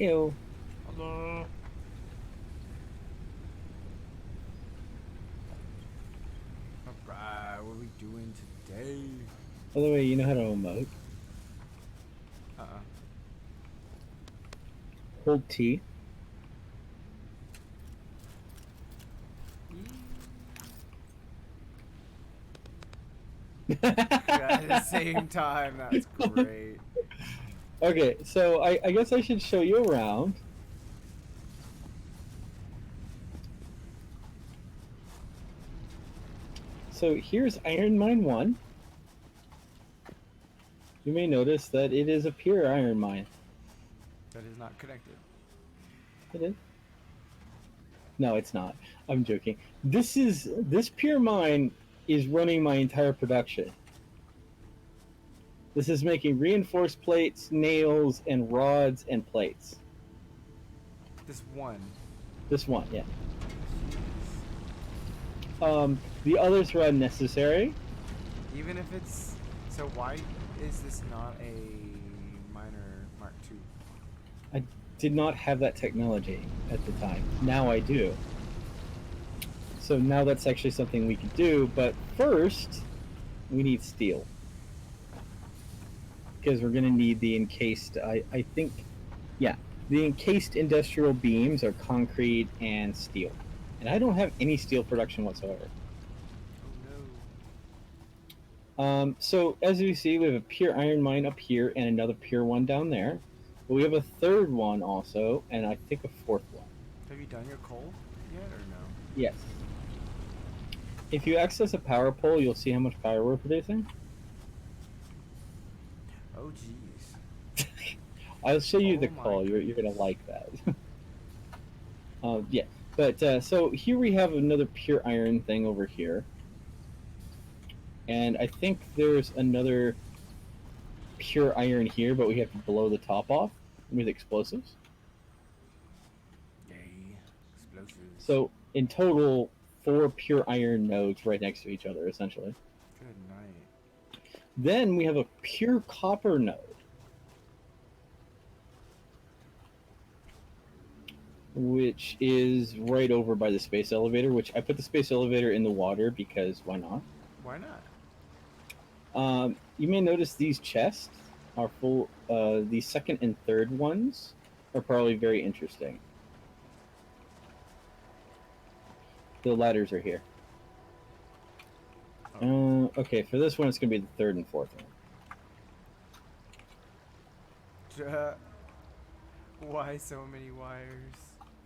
Ew. Hello. Alright, what are we doing today? By the way, you know how to emote? Uh-uh. Hold T. At the same time, that's great. Okay, so I guess I should show you around. So here's Iron Mine 1. You may notice that it is a pure iron mine. That is not connected. It is. No, it's not. I'm joking. This pure mine is running my entire production. This is making reinforced plates, nails, and rods and plates. This one. This one, yeah. Jeez. The others are unnecessary. Even if it's... So why is this not a Miner Mark II? I did not have that technology at the time. Now I do. So now that's actually something we can do, but first we need steel. Because we're going to need the encased, I think, yeah, the encased industrial beams are concrete and steel. And I don't have any steel production whatsoever. Oh no. So as you see, we have a pure iron mine up here and another pure one down there. But we have a third one also, and I think a fourth one. Have you done your coal yet or no? Yes. If you access a power pole, you'll see how much power we're producing. Oh jeez. I'll show you Oh the my call. You're gonna goodness. like that. Yeah, but so here we have another pure iron thing over here, and I think there's another pure iron here, but we have to blow the top off with explosives. Yay. Explosives. So in total, 4 pure iron nodes right next to each other, essentially. Good night. Then we have a pure copper node, which is right over by the space elevator, which I put the space elevator in the water because why not? Why not? You may notice these chests are full. The second and third ones are probably very interesting. The ladders are here. Oh. Okay, for this one, it's going to be the third and fourth one. Why so many wires?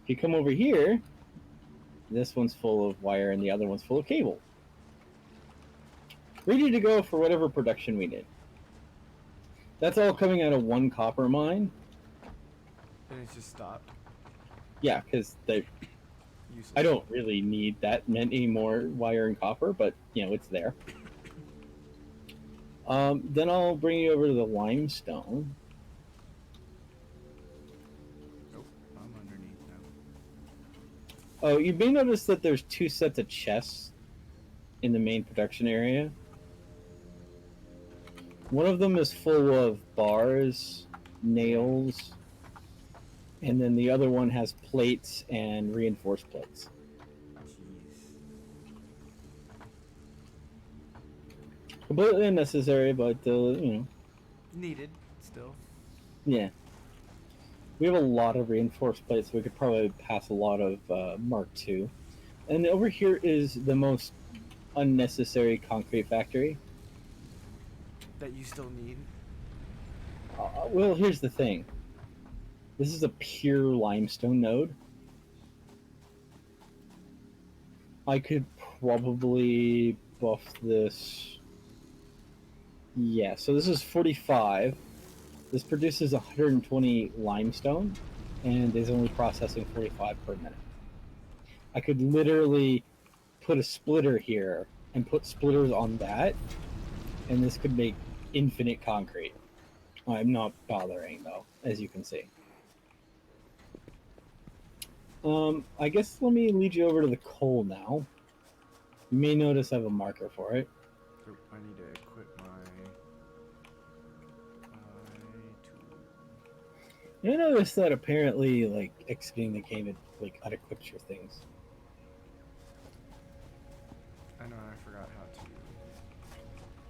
If you come over here, this one's full of wire and the other one's full of cable. Ready to go for whatever production we need. That's all coming out of one copper mine. And it's just stopped. Yeah, because I don't really need that many more wire and copper, but it's there. Then I'll bring you over to the limestone. Oh, I'm underneath now. Oh, you may notice that there's 2 sets of chests in the main production area. One of them is full of bars, nails, and then the other one has plates and reinforced plates. Jeez. Completely unnecessary, but Needed, still. yeah. We have a lot of reinforced plates, so we could probably pass a lot of Mark II. And over here is the most unnecessary concrete factory. That you still need? Well, here's the thing. This is a pure limestone node. I could probably buff this. Yeah, so this is 45. This produces 120 limestone, and is only processing 45 per minute. I could literally put a splitter here and put splitters on that, and this could make infinite concrete. I'm not bothering, though, as you can see. I guess let me lead you over to the coal now. You may notice I have a marker for it. Oh, I need to equip my tool. I noticed that apparently, like, exiting the game, it, like, unequips your things. I know, I forgot how to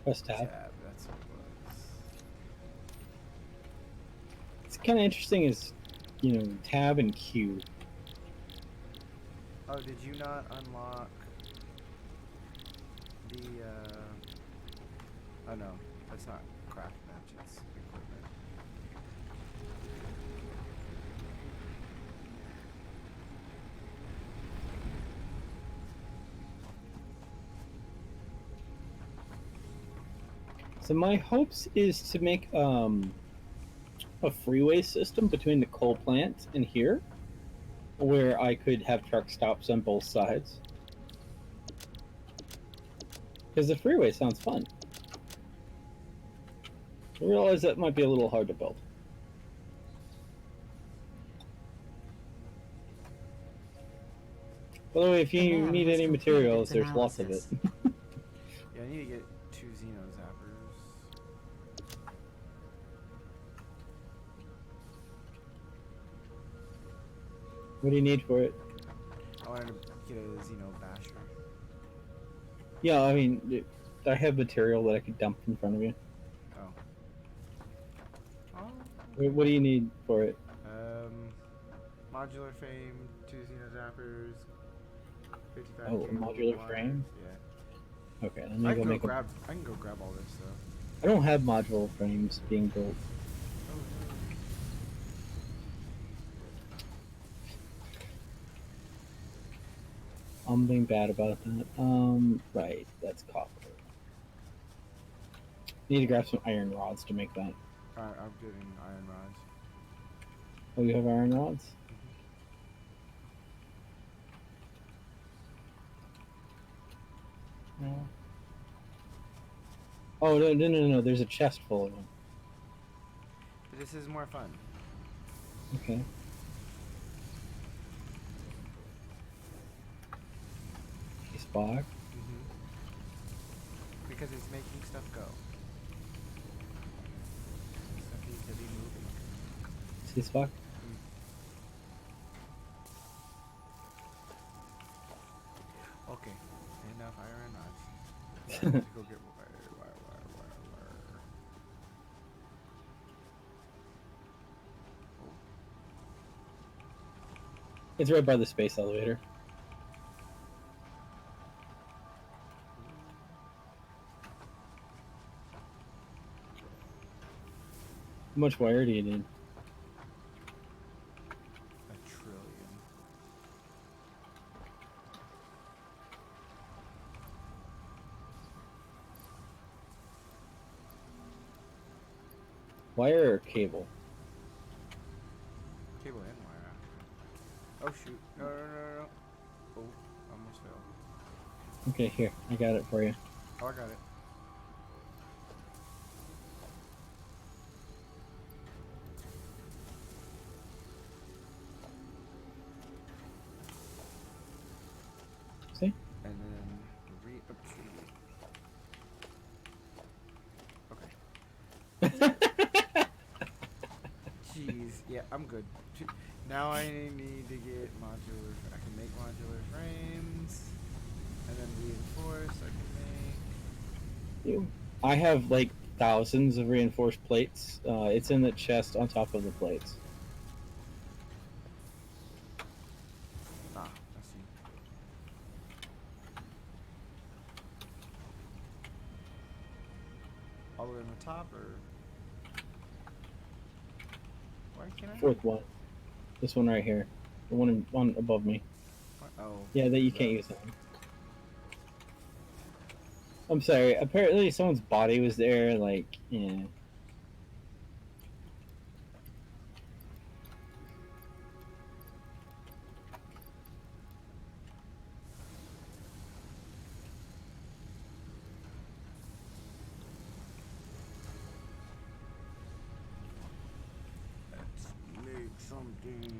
Press tab. tab. That's what it was. It's kind of interesting is, tab and Q. Oh, did you not unlock the, oh no, that's not craft bench, it's equipment. So my hopes is to make a freeway system between the coal plant and here, where I could have truck stops on both sides. Because the freeway sounds fun. I realize that might be a little hard to build. By the way, if The you man need has any completed materials, its there's lots of it. analysis. Yeah, I need to get 2 Xeno Zappers. What do you need for it? I wanted to get a Xeno Basher. Yeah, I mean, I have material that I could dump in front of you. Oh. Oh. What do you need for it? Modular frame, 2 Xeno Zappers, 55 Oh, a cable modular wires. frame? Yeah. Okay, let me go make I can go grab all this stuff. I don't have modular frames being built. Oh I'm being bad about that. Right, that's copper. Need to grab some iron rods to make that. no. I'm getting iron rods. Oh, you have iron rods? No. Oh, no. There's a chest full of them. But this is more fun. Okay. Spock. Because it's making stuff go. Stuff needs to be moving. See Spock? Okay, enough iron rods. Let's go get wire. It's right by the space elevator. How much wire do you need? A trillion. Wire or cable? Cable and wire. Oh shoot. No. Oh, almost failed. Okay, here. I got it for you. Oh, I got it. See? And then Okay. Jeez. Yeah, I'm good. Now I need to get modular. I can make modular frames, and then reinforce. I can make. I have like thousands of reinforced plates. It's in the chest on top of the plates. Ah, I see. All the way on the top, or why can't I? Fourth one. This one right here. The one above me. Oh. Yeah, that you can't use that one. I'm sorry. Apparently, someone's body was there. Like, yeah. Let's make something.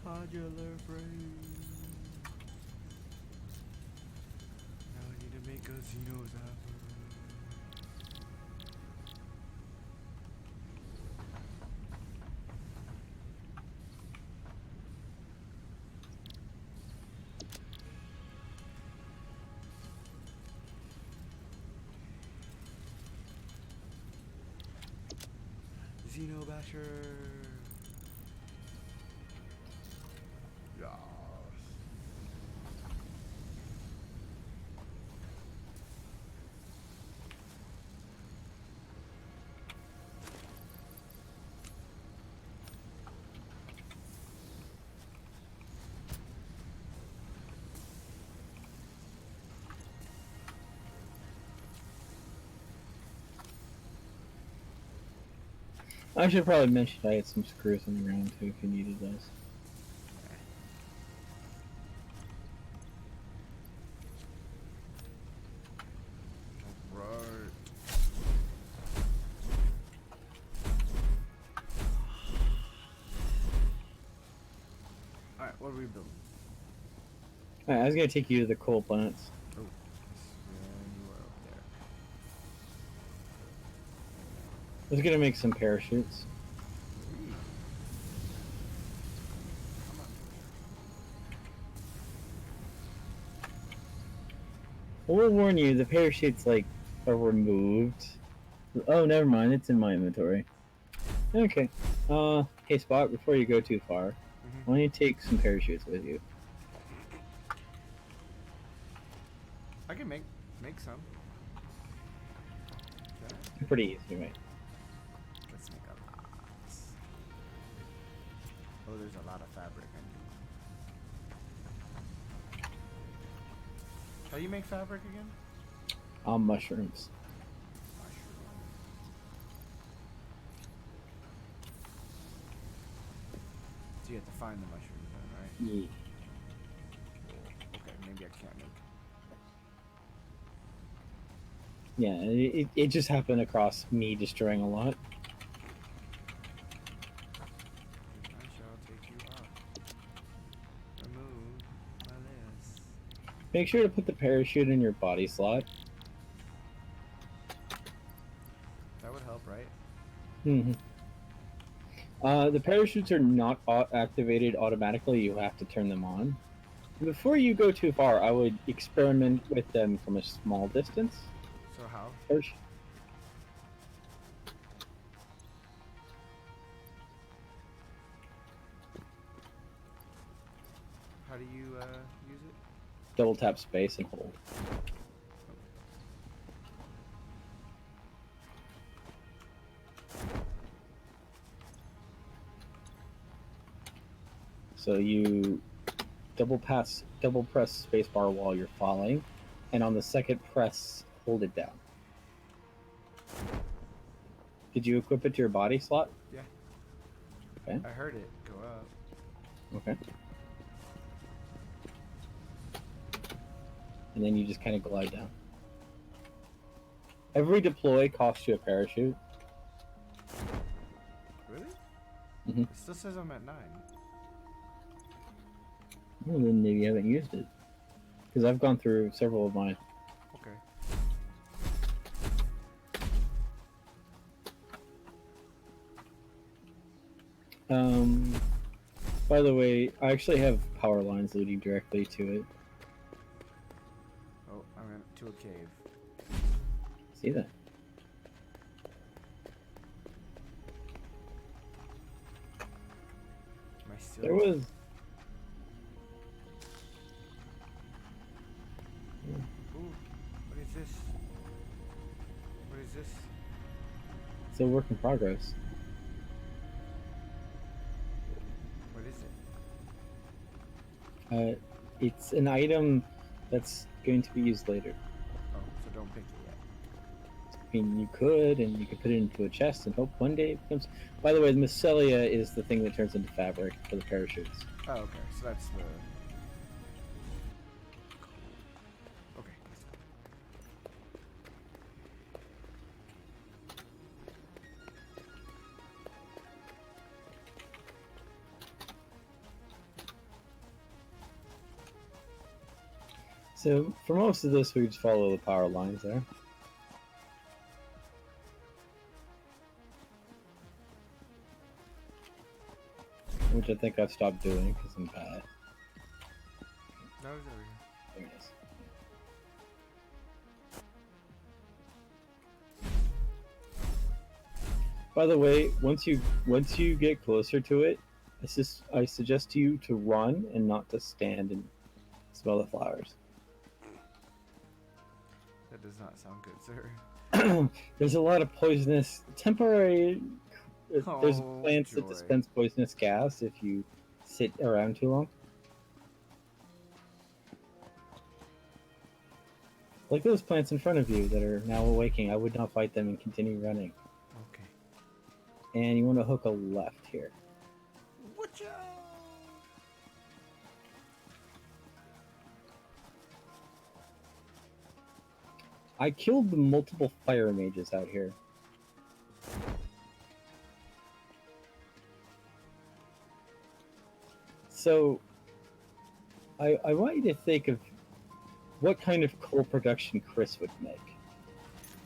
Modular frame. Xenozapper. Xenobasher. Yes. I should probably mention I had some screws on the ground too if you needed those. Alright. Alright, what are we building? Alright, I was gonna take you to the coal planets. Oh, yes. Yeah, you are up there. I was gonna make some parachutes. Ooh. Come on. Well, we'll warn you, the parachutes like are removed. Oh, never mind, it's in my inventory. Okay. Hey Spot, before you go too far, why don't you take some parachutes with you? I can make some. Okay. They're pretty easy, right? Let's make a lot. Oh, there's a lot of fabric I need. How do you make fabric again? Mushrooms. So you have to find the mushrooms then, right? Yeah. Okay, maybe I can't make. Yeah, it just happened across me destroying a lot. I shall take you out. Remove my list. Make sure to put the parachute in your body slot. That would help, right? Mm-hmm. The parachutes are not activated automatically. You have to turn them on. Before you go too far, I would experiment with them from a small distance. So how? First, How do you use it? double tap space and hold. So you double press spacebar while you're falling, and on the second press, hold it down. Did you equip it to your body slot? Yeah. Okay. I heard it go up. Okay. And then you just kind of glide down. Every deploy costs you a parachute. Really? Mm-hmm. It still says I'm at 9. Well, then maybe you haven't used it. Because I've gone through several of mine. Okay. By the way, I actually have power lines leading directly to it. Oh, I went to a cave. See that? Am I still? There was. Ooh, what is this? What is this? It's a work in progress. What is it? It's an item that's going to be used later. Oh, so don't pick it yet. I mean, you could, and you could put it into a chest and hope one day it becomes. By the way, the mycelia is the thing that turns into fabric for the parachutes. Oh, okay. So that's the. Okay. So for most of this, we just follow the power lines there. Which I think I've stopped doing because I'm bad. No, it's over here. There it is. By the way, once you get closer to it, I suggest you to run and not to stand and smell the flowers. That does not sound good, sir. There's a lot of poisonous temporary. There's Oh, plants that joy. dispense poisonous gas if you sit around too long. Like those plants in front of you that are now awaking, I would not fight them and continue running. Okay. And you want to hook a left here. Watch out! I killed the multiple fire mages out here. So, I want you to think of what kind of coal production Chris would make.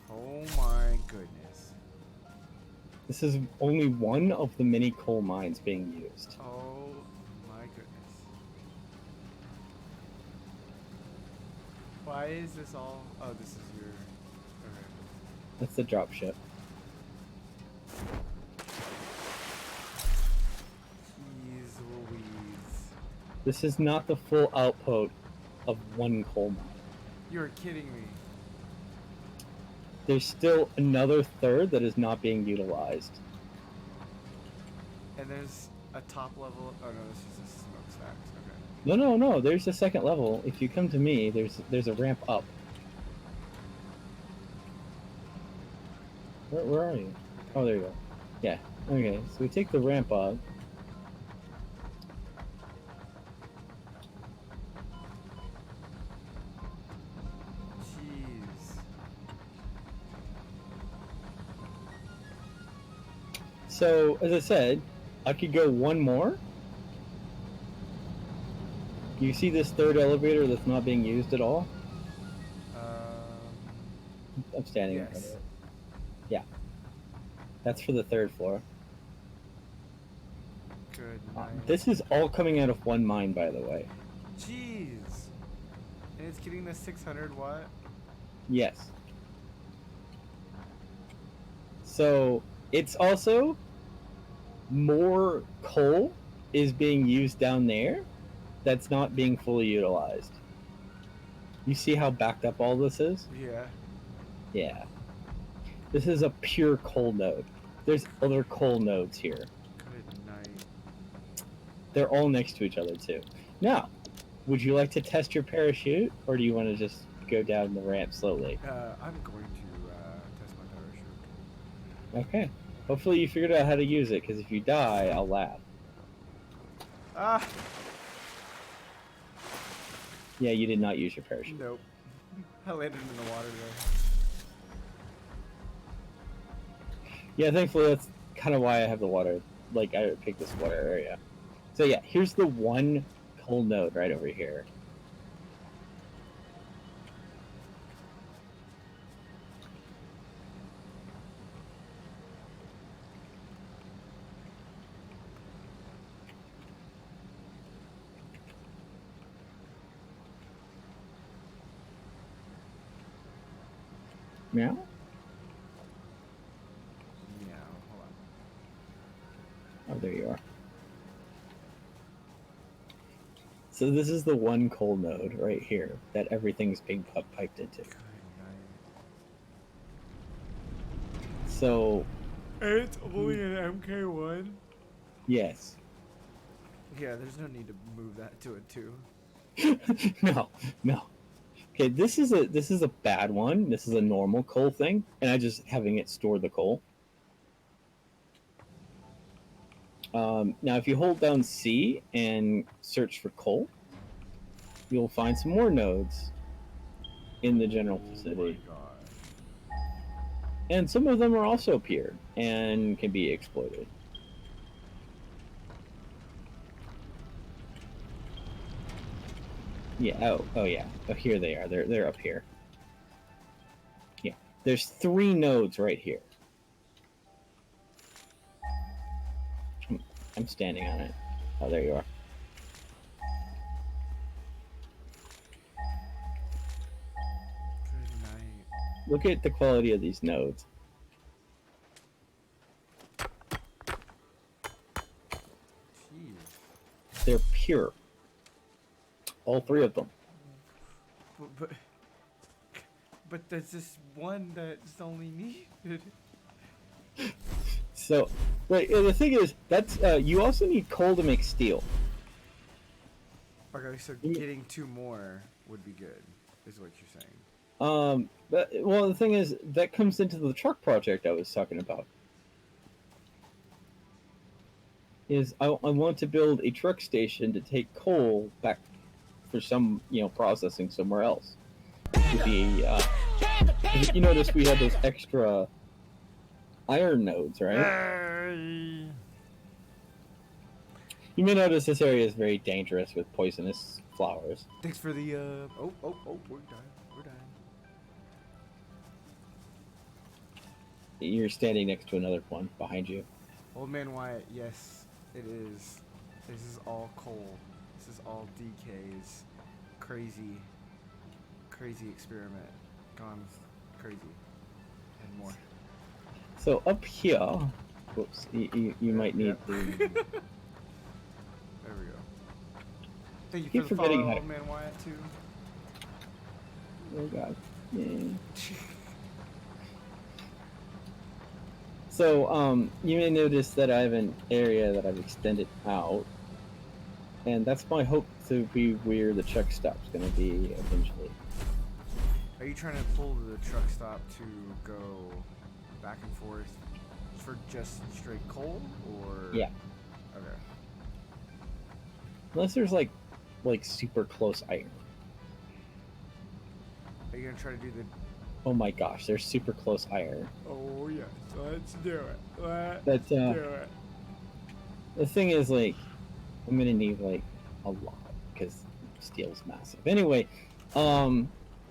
Oh my goodness. This is only one of the many coal mines being used. Oh my goodness. Why is this all? Oh, this is your. Okay. That's the drop ship. Jeez Louise. This is not the full output of one coal mine. You're kidding me. There's still another third that is not being utilized. And there's a top level. Oh no, this is just smokestacks. Okay. No. There's a second level. If you come to me, there's a ramp up. Where are you? Oh, there you go. Yeah. Okay. So we take the ramp up. Jeez. So as I said, I could go one more. You see this third elevator that's not being used at all? I'm standing in front Yes. of it. Yeah. That's for the third floor. Good night. This is all coming out of one mine, by the way. Jeez. And it's getting the 600 watt. Yes. So it's also more coal is being used down there that's not being fully utilized. You see how backed up all this is? Yeah. Yeah. This is a pure coal node. There's other coal nodes here. Good night. They're all next to each other too. Now, would you like to test your parachute, or do you want to just go down the ramp slowly? I'm going to test my parachute. Okay. Hopefully you figured out how to use it, because if you die, I'll laugh. Ah! Yeah, you did not use your parachute. Nope. I landed in the water there. Yeah, thankfully that's kind of why I have the water. Like, I picked this water area. So yeah, here's the one coal node right over here. Meow? Yeah, hold on. Oh, there you are. So this is the one coal node right here that everything's being piped into. Good night. So, And it's only an MK1? yes. Yeah, there's no need to move that to a 2. No. Okay, this is a bad one. This is a normal coal thing, and I just having it store the coal. Now, if you hold down C and search for coal, you'll find some more nodes in the general vicinity. Oh my god. And some of them are also pure and can be exploited. Yeah. Oh yeah. Oh, here they are. They're up here. Yeah. There's 3 nodes right here. I'm standing on it. Oh, there you are. Good night. Look at the quality of these nodes. Jeez. They're pure. All 3 of them. But there's this one that's only needed. So, wait. The thing is, that's you also need coal to make steel. Okay, so You- getting 2 more would be good, is what you're saying. But, well, the thing is, that comes into the truck project I was talking about. Is I want to build a truck station to take coal back for some, processing somewhere else. Would be, if you notice we have those extra iron nodes, right? You may notice this area is very dangerous with poisonous flowers. Thanks for the oh, we're done. We're done. You're standing next to another one behind you. Old Man Wyatt, yes, it is. This is all coal. This is all DK's crazy experiment gone crazy and more. So up here, whoops, you might need Yep. to. There we go. Thank you Keep for the forgetting follow, how to- Old Man Wyatt, too. Oh god. Yeah. So you may notice that I have an area that I've extended out, and that's my hope to be where the truck stop's going to be eventually. Are you trying to pull the truck stop to go back and forth for just straight coal, or? Yeah. Okay. Unless there's like super close iron. Are you gonna try to do the? Oh my gosh, there's super close iron. Oh yes, let's do it. Let's But do it. the thing is, like, I'm gonna need like a lot because steel's massive. Anyway,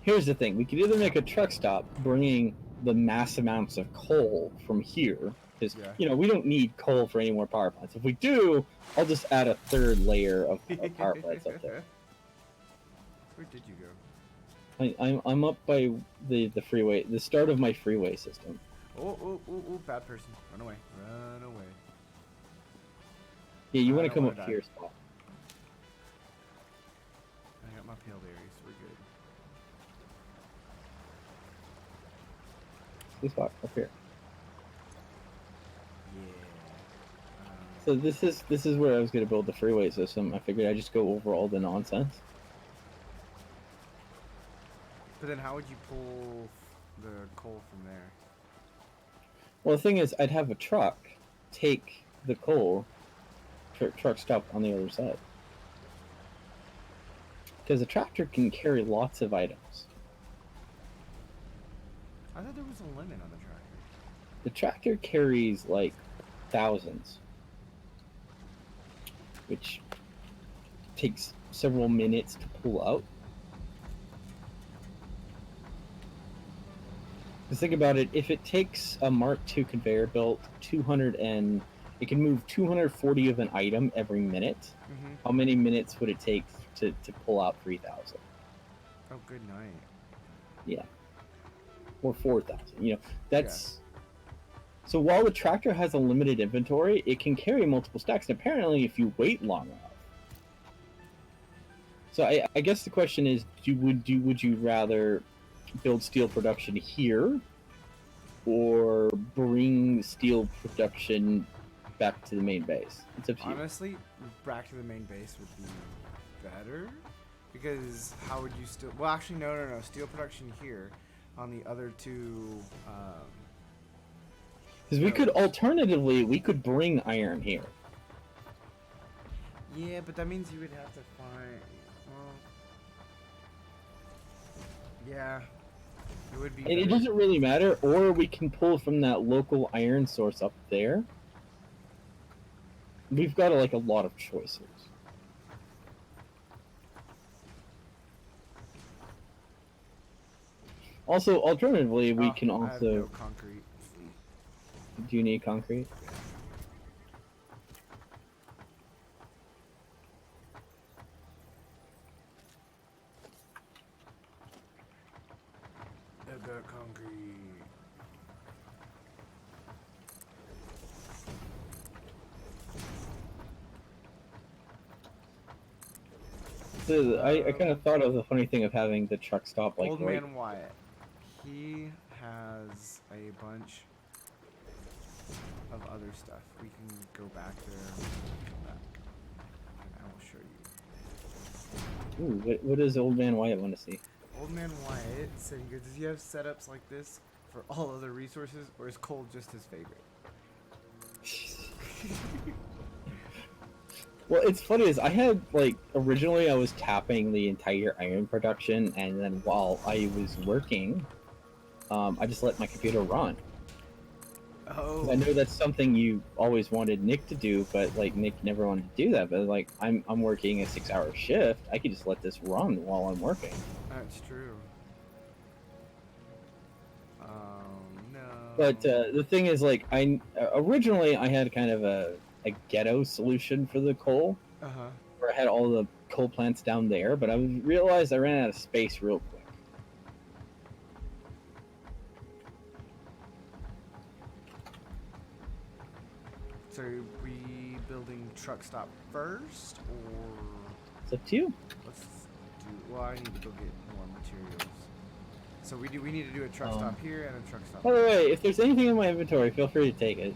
here's the thing: we could either make a truck stop bringing the mass amounts of coal from here, because Yeah. we don't need coal for any more power plants. If we do, I'll just add a 3rd layer of power plants up there. Where did you go? I'm up by the freeway, the start of my freeway system. Oh, bad person. Run away. Run away. Yeah, you I want to don't come wanna up die. here, spot. I got my pale berries. We're good. This spot up here. Yeah. So this is where I was gonna build the freeway system. I figured I'd just go over all the nonsense. But then how would you pull the coal from there? Well, the thing is, I'd have a truck take the coal, truck stop on the other side. Because a tractor can carry lots of items. I thought there was a limit on the tractor. The tractor carries like thousands, which takes several minutes to pull out. Because think about it, if it takes a Mark II conveyor belt 200 and it can move 240 of an item every minute, Mm-hmm. how many minutes would it take to pull out 3,000? Oh, good night. Yeah. Or 4,000. That's... So while the tractor has a limited inventory, it can carry multiple stacks, and apparently if you wait long enough. So I guess the question is, would you rather build steel production here, or bring steel production back to the main base? It's up to you. Honestly, back to the main base would be better, because how would you still? Well, actually, no. Steel production here, on the other 2. Because we could alternatively bring iron here. Yeah, but that means you would have to find. Well, yeah, it would be. And it better. doesn't really matter, or we can pull from that local iron source up there. We've got like a lot of choices. Also, alternatively, we Oh, can I have no also. concrete. Sweet. Do you need concrete? I've got concrete. So I kind of thought of the funny thing of having the truck stop like Old right. Man Wyatt. He has a bunch of other stuff. We can go back there and come back. And I will show you. Ooh, what does Old Man Wyatt want to see? Old Man Wyatt said, he goes, does he have setups like this for all other resources, or is coal just his favorite? Well, it's funny is I had like originally I was tapping the entire iron production, and then while I was working, I just let my computer run. 'Cause Oh. I know that's something you always wanted Nick to do, but like Nick never wanted to do that. But like I'm working a 6-hour shift, I could just let this run while I'm working. That's true. No. But the thing is, like originally I had kind of a ghetto solution for the coal, Uh-huh. where I had all the coal plants down there, but I realized I ran out of space real quick. So are we building truck stop first, or It's up to you. let's do? Well, I need to go get more materials. So we need to do a truck stop here and a truck stop. By the way, if there's anything in my inventory, feel free to take it.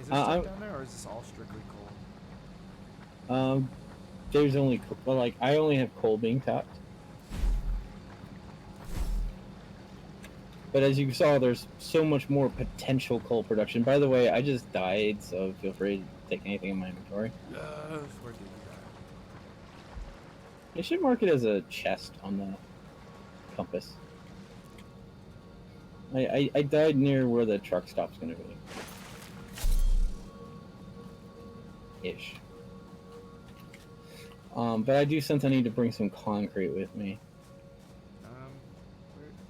Is there stuff down there, or is this all strictly coal? There's only well, like I only have coal being tapped. But as you saw, there's so much more potential coal production. By the way, I just died, so feel free to take anything in my inventory. Where did you die? You should mark it as a chest on the compass. I died near where the truck stop's gonna be. Ish. But I do sense I need to bring some concrete with me. Where?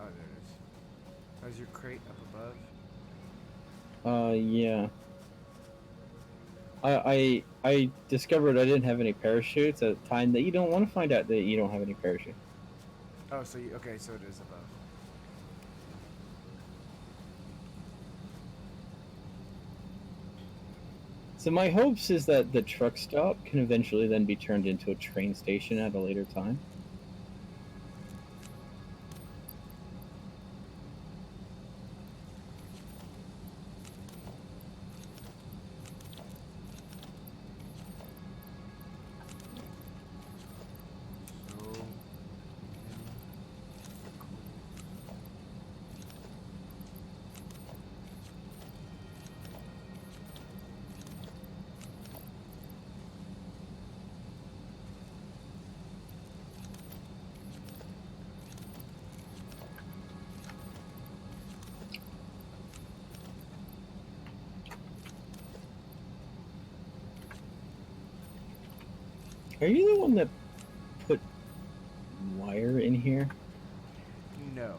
Oh, there it is. Oh, is your crate up above? Yeah. I discovered I didn't have any parachutes at the time that you don't want to find out that you don't have any parachute. Oh, so you, okay, so it is above. So my hopes is that the truck stop can eventually then be turned into a train station at a later time. So. Are you the one that put wire in here? No.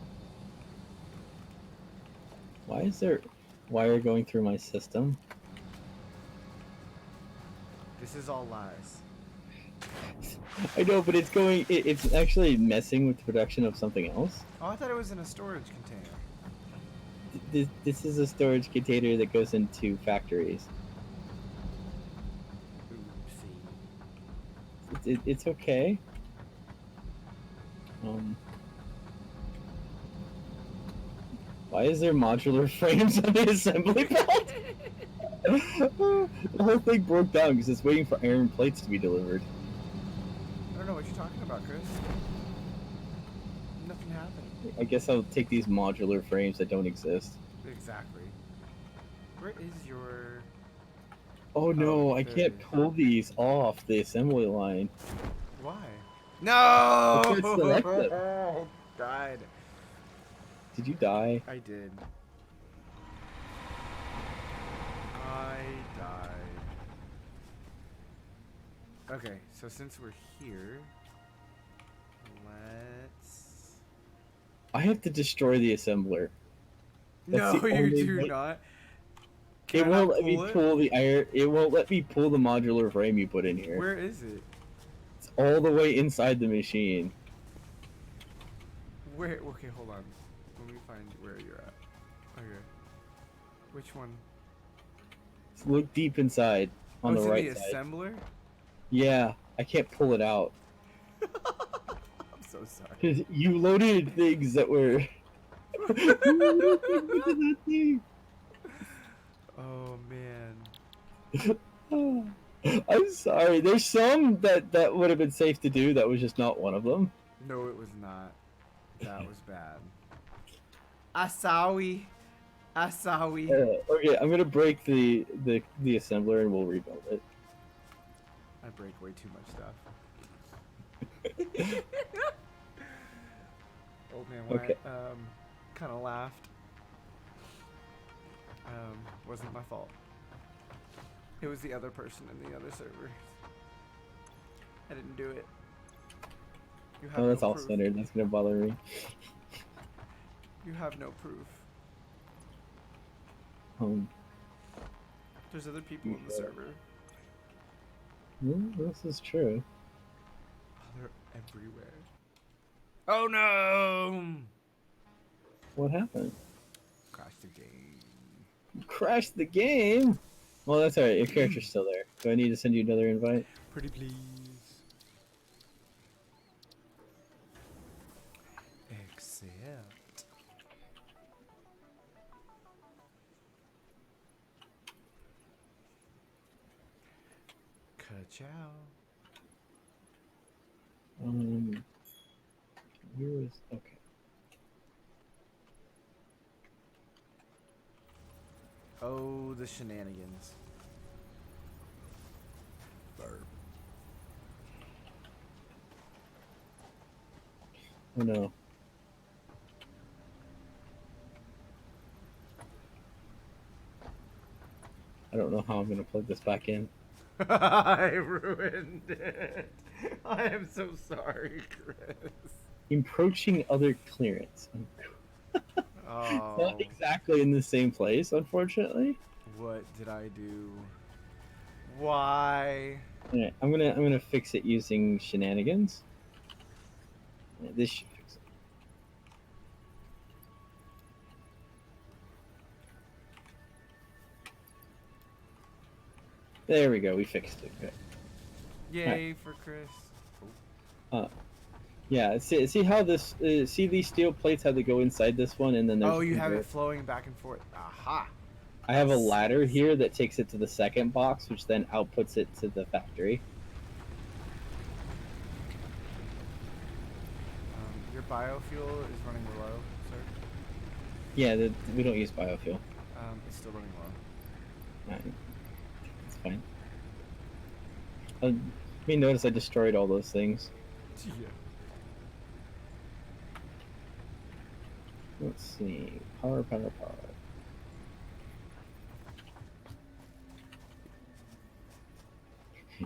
Why is there wire going through my system? This is all lies. I know, but it's actually messing with the production of something else. Oh, I thought it was in a storage container. This is a storage container that goes into factories. Oopsie. It's okay. Why is there modular frames on the assembly belt? The whole thing broke down because it's waiting for iron plates to be delivered. I don't know what you're talking about, Chris. Nothing happened. I guess I'll take these modular frames that don't exist. Exactly. Where is your... Oh no, I there can't it is. pull these off the assembly line. Why? No! can't select it. Died. Did you die? I did. I died. Okay, so since we're here, Let's. I have to destroy the assembler. That's No, the you only do way- not. It Can I won't not let me pull it? pull the iron. It won't let me pull the modular frame you put in here. Where is it? It's all the way inside the machine. Where? Okay, hold on. Let me find where you're at. Okay. Which one? Look deep inside on it's the right in the side. assembler? Yeah, I can't pull it out I'm so sorry. because you loaded things that were. You loaded things into that thing. Oh man. I'm sorry. There's some that would have been safe to do. That was just not one of them. No, it was not. That was bad. Asawi. Asawi. Okay, I'm gonna break the assembler and we'll rebuild it. I break way too much stuff. Old man Wyatt, Okay. kind of laughed. Wasn't my fault. It was the other person in the other server. I didn't do it. You have Oh, that's no all proof. centered. That's gonna bother me. You have no proof. There's other people in the Yeah. server. This is true. Oh, they're everywhere. Oh no! What happened? Crash the game. You crashed the game. Well, that's alright. Your character's still there. Do I need to send you another invite? Pretty please. Accept. Ka-chow. Where is okay? Oh, the shenanigans. Burp. Oh no. I don't know how I'm gonna plug this back in. I ruined it. I am so sorry, Chris. Encroaching other clearance. Oh, Not exactly in the same place, unfortunately. what did I do? Why? Alright, I'm gonna fix it using shenanigans. Yeah, this should fix it. There we go. We fixed it. Good. Yay for Chris. Yeah. See how this? See these steel plates? How they go inside this one, and then there's. Oh, you have conveyor. it flowing back and forth. Aha. I have a ladder here that takes it to the second box, which then outputs it to the factory. Your biofuel is running low, sir. Yeah, we don't use biofuel. It's still running low. It's fine. You may notice I destroyed all those things. Yeah. Let's see. Power.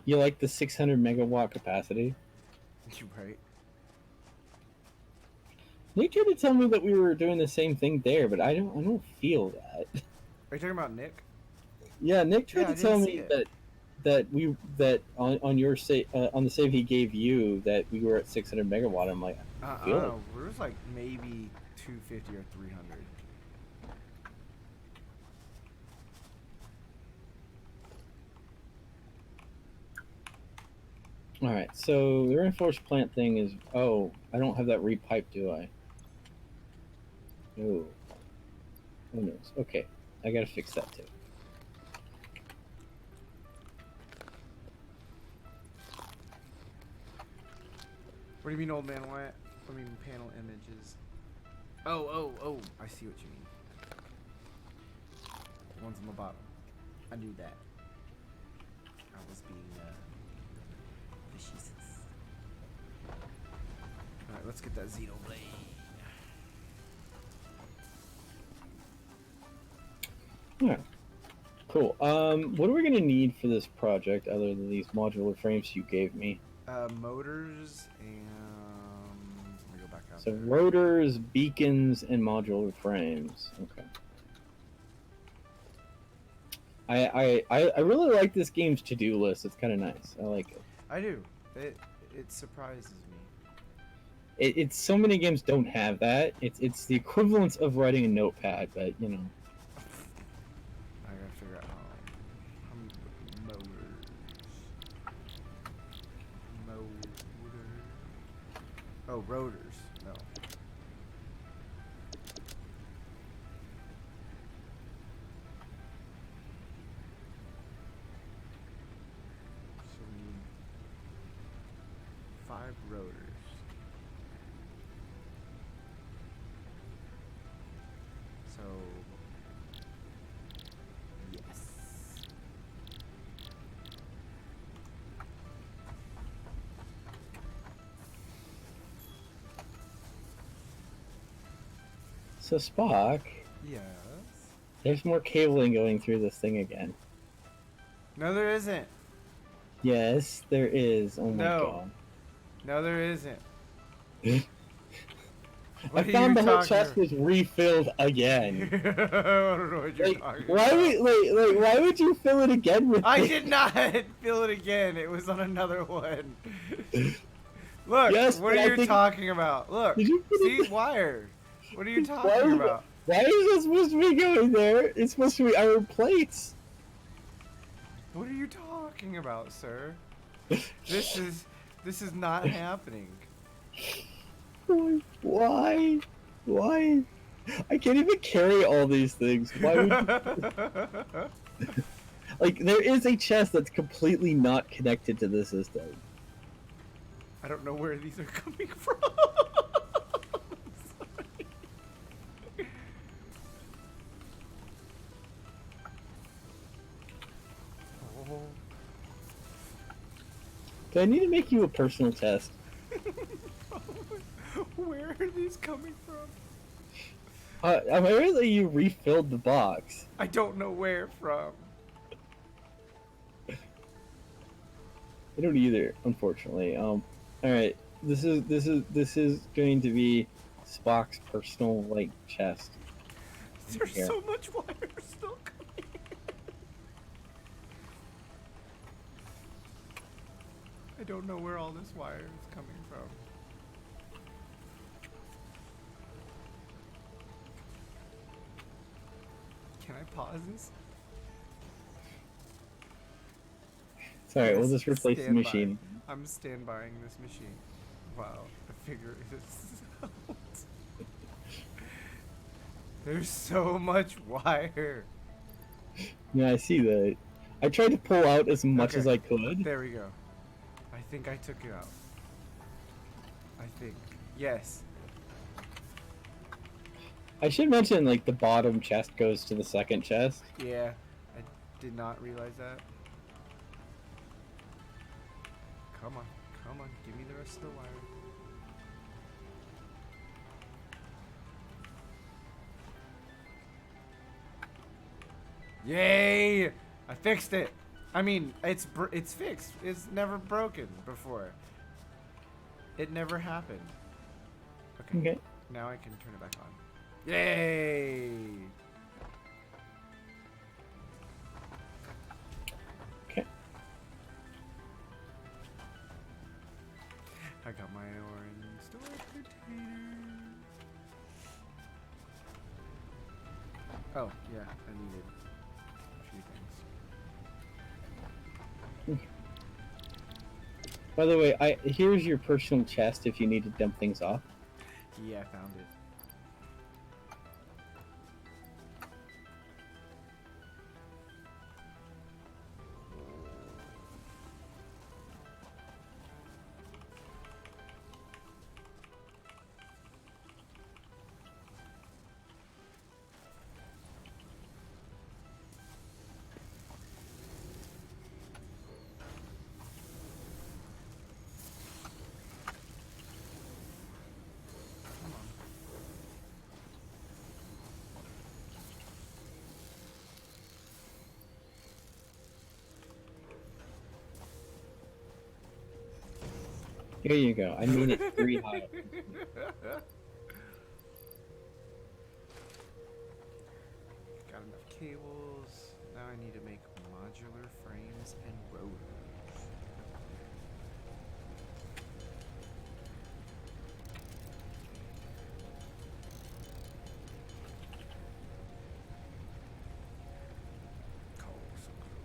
You like the 600 megawatt capacity? You right. Nick tried to tell me that we were doing the same thing there, but I don't feel that. Are you talking about Nick? Yeah, Nick Yeah, tried I to tell didn't me see it. that on your on the save he gave you that we were at 600 megawatt. I'm like, I feel it. It was like maybe 250 or 300. All right, so the reinforced plant thing is. Oh, I don't have that repiped, do I? No. Who knows? Okay, I gotta fix that too. What do you mean, old man Wyatt? I mean, panel images. Oh, I see what you mean. The ones on the bottom. I knew that. I was being, vicious. Alright, let's get that Xenoblade. Yeah. Cool. What are we gonna need for this project other than these modular frames you gave me? Motors and got So that. rotors, beacons, and modular frames. Okay. I really like this game's to-do list. It's kind of nice. I like it. I do. It surprises me. It's so many games don't have that. It's the equivalent of writing a notepad, but you know. I gotta figure out how motors. Motor. Oh, rotors. No. So we need 5 rotors. So yes. So Spock, Yes. there's more cabling going through this thing again. No, there isn't. Yes, there is. Oh my No. No, there isn't. god. I What are found you the whole talking chest was refilled again. I don't know what you're Like, talking why about. why would you fill it again with I this? did not fill it again. It was on another one. Look, Yes, what but are I you think- talking about? Look, Did you put see, it- wire. What are you Why talking is about? Why is it supposed to be going there? It's supposed to be iron plates. What are you talking about, sir? This is not happening. Why? Why? I can't even carry all these things. Why would like there is a chest that's completely not connected to the system. I don't know where these are coming from. Sorry. Oh. Do I need to make you a personal test? Where are these coming from? Apparently you refilled the box. I don't know where from. I don't either, unfortunately. All right. This is going to be Spock's personal like chest. There's Here. so much wire still coming. I don't know where all this wire is coming from. Can I pause this? Sorry, we'll Yes, just replace the stand by. machine. I'm standbying this machine. Wow, I figure this out. There's so much wire. Yeah, I see that. I tried to pull out as much Okay. as I could. There we go. I think I took it out. I think. Yes. I should mention, like, the bottom chest goes to the second chest. Yeah. I did not realize that. Come on. Come on. Give me the rest of the wire. Yay! I fixed it. I mean, it's fixed. It's never broken before. It never happened. Okay. Okay. Now I can turn it back on. Yay! Okay. I got my orange storage container. Oh, yeah, I needed a few things. By the way, here's your personal chest if you need to dump things off. Yeah, I found it. Come on. Here you go. I made it 3 high. Got enough cables. Now I need to make modular frames and rotors. Oh, so close.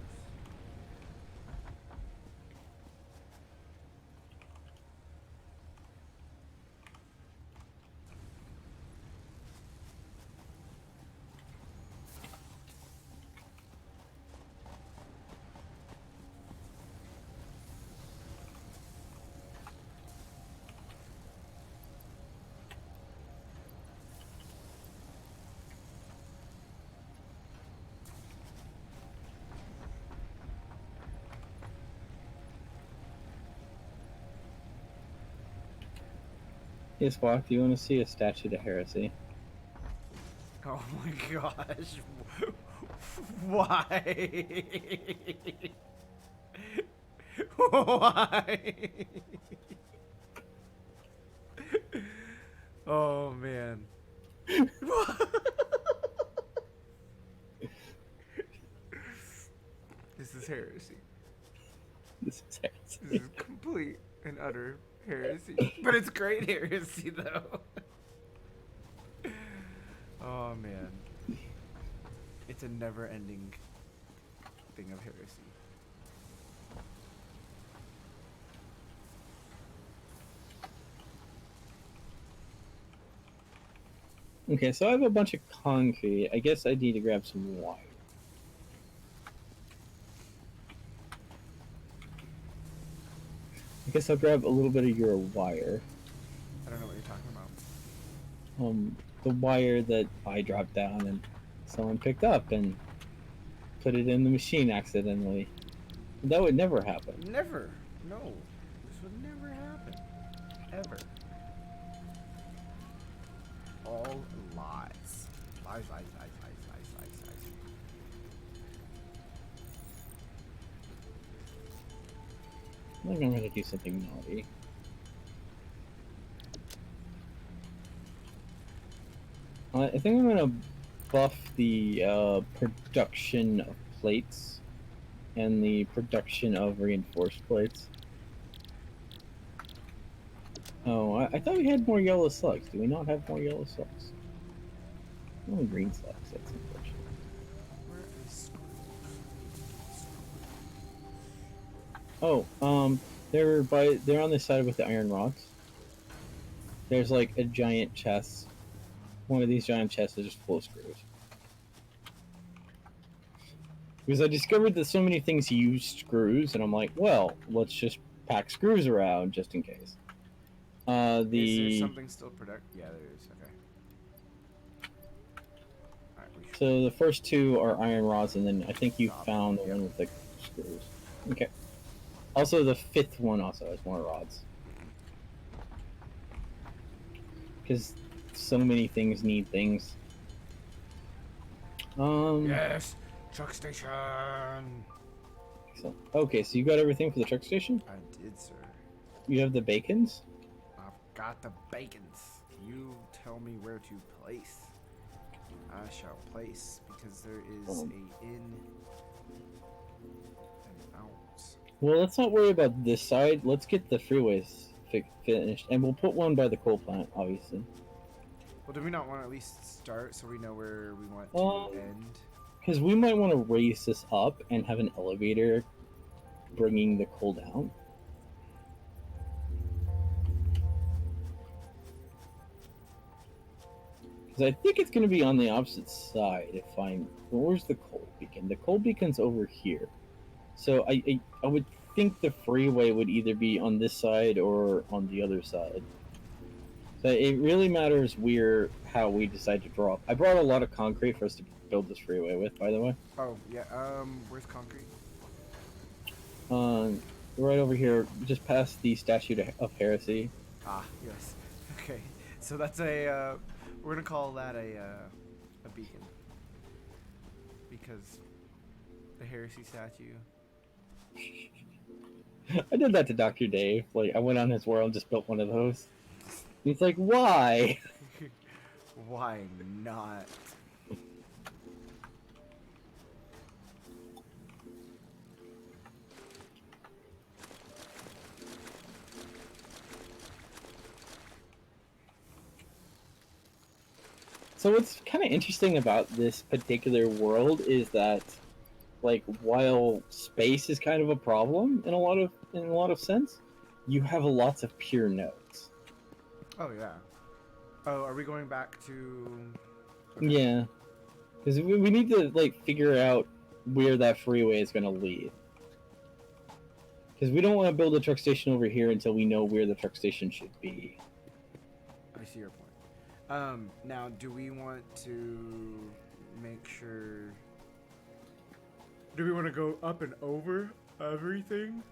Yes, Walk, do you want to see a statue to heresy? Oh my gosh. Why? Why? Oh man. This is heresy. This is This heresy. is complete and utter heresy. But it's great heresy though. Oh man. It's a never ending thing of heresy. Okay, so I have a bunch of concrete. I guess I need to grab some wire. I guess I'll grab a little bit of your wire. I don't know what you're talking about. The wire that I dropped down and someone picked up and put it in the machine accidentally. That would never happen. Never. No. This would never happen. Ever. All lies. Lies, lies, lies, lies, lies, lies, lies. I think I'm gonna do something naughty. I think I'm gonna buff the production of plates and the production of reinforced plates. Oh, I thought we had more yellow slugs. Do we not have more yellow slugs? No green slugs. That's unfortunate. Where is Oh, they're on this side with the iron rods. There's like a giant chest. One of these giant chests is just full of screws. Because I discovered that so many things use screws, and I'm like, well, let's just pack screws around just in case. Is there something still product? Yeah, there is. Okay. Alright, we should. So the first two are iron rods, and then I think you Stop. found the one with the screws. Okay. Also, the fifth one also has more rods. Because so many things need things. Yes! Truck station! So, okay, so you got everything for the truck station? I did, sir. You have the bacons? I've got the bacons. You tell me where to place. I shall place because there is a in and out. Well, let's not worry about this side. Let's get the freeways finished, and we'll put one by the coal plant, obviously. Well, do we not want to at least start so we know where we want to end? Because we might want to raise this up and have an elevator bringing the coal down. Because I think it's going to be on the opposite side. If I'm, where's the coal beacon? The coal beacon's over here. So I would think the freeway would either be on this side or on the other side. So it really matters how we decide to draw up. I brought a lot of concrete for us to build this freeway with, by the way. Oh, yeah, where's concrete? Right over here, just past the statue of heresy. Ah, yes. Okay, so that's a, we're gonna call that a beacon. Because the heresy statue. I did that to Dr. Dave. Like, I went on his world and just built one of those. He's like, why? Why not? So what's kind of interesting about this particular world is that, like, while space is kind of a problem in a lot of sense, you have lots of pure nodes. Oh yeah. Oh, are we going back to? Yeah, because we need to like figure out where that freeway is going to lead. Because we don't want to build a truck station over here until we know where the truck station should be. I see your point. Now, do we want to make sure? Do we want to go up and over everything?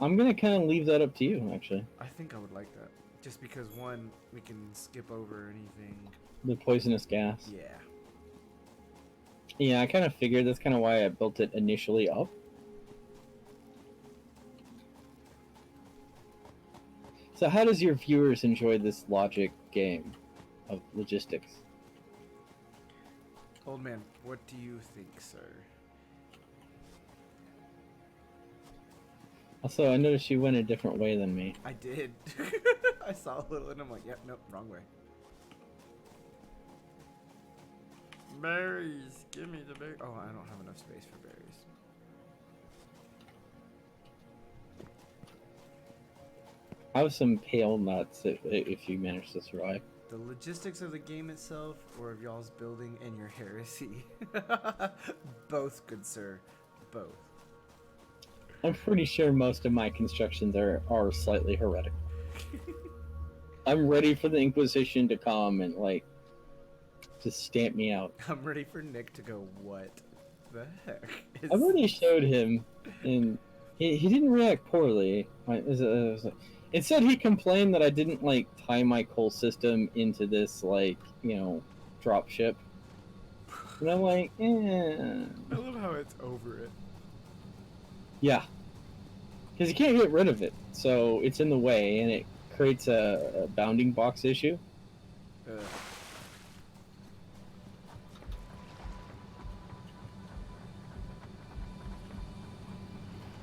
I'm gonna kind of leave that up to you, actually. I think I would like that. Just because one, we can skip over anything. The poisonous gas. Yeah. Yeah, I kind of figured that's kind of why I built it initially up. So how does your viewers enjoy this logic game of logistics? Old man, what do you think, sir? Also, I noticed you went a different way than me. I did. I saw a little and I'm like, yep, nope, wrong way. Berries, give me the berries. Oh, I don't have enough space for berries. Have some pale nuts if you manage to survive. The logistics of the game itself, or of y'all's building and your heresy? Both, good sir. Both. I'm pretty sure most of my constructions are slightly heretical. I'm ready for the Inquisition to come and, like, just stamp me out. I'm ready for Nick to go, what the heck is I've already showed him, and he didn't react poorly. Instead, he complained that I didn't, like, tie my coal system into this, like, you know, drop ship. And I'm like, eh. I love how it's over it. Yeah. Because you can't get rid of it, so it's in the way, and it creates a bounding box issue.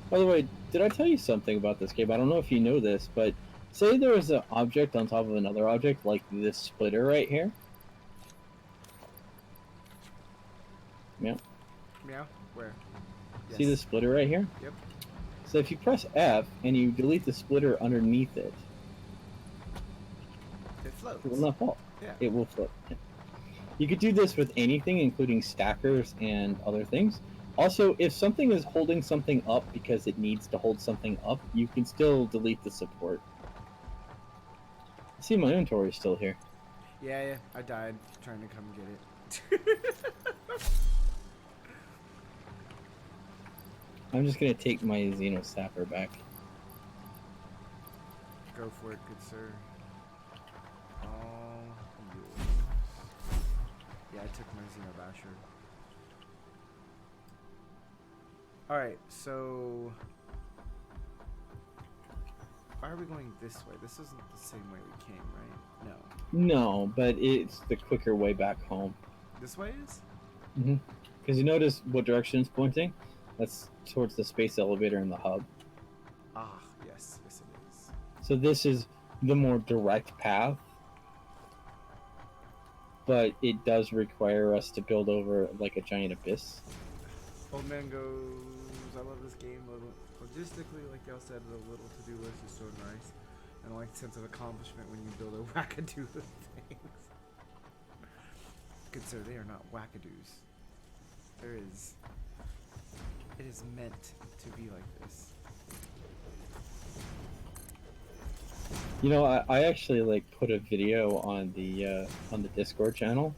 By the way, did I tell you something about this game? I don't know if you know this, but say there was an object on top of another object, like this splitter right here. Yeah. Meow? Where? See the splitter right here? Yep. So if you press F and you delete the splitter underneath it, It floats. it will not fall. Yeah. It will float. You could do this with anything, including stackers and other things. Also, if something is holding something up because it needs to hold something up, you can still delete the support. See, my inventory is still here. Yeah, I died trying to come get it. I'm just gonna take my Xeno Sapper back. Go for it, good sir. All yours. Yeah, I took my Xeno Basher. Alright, so... Why are we going this way? This isn't the same way we came, right? No. No, but it's the quicker way back home. This way is? Mm-hmm. Because you notice what direction it's pointing? That's towards the space elevator in the hub. Ah, yes. Yes, it is. So this is the more direct path. But it does require us to build over, like, a giant abyss. Old man goes, I love this game. Logistically, like y'all said, the little to-do list is so nice. And I like the sense of accomplishment when you build a wackadoo of things. Good sir, they are not wackadoos. It is meant to be like this. You know, I actually, like, put a video on the Discord channel.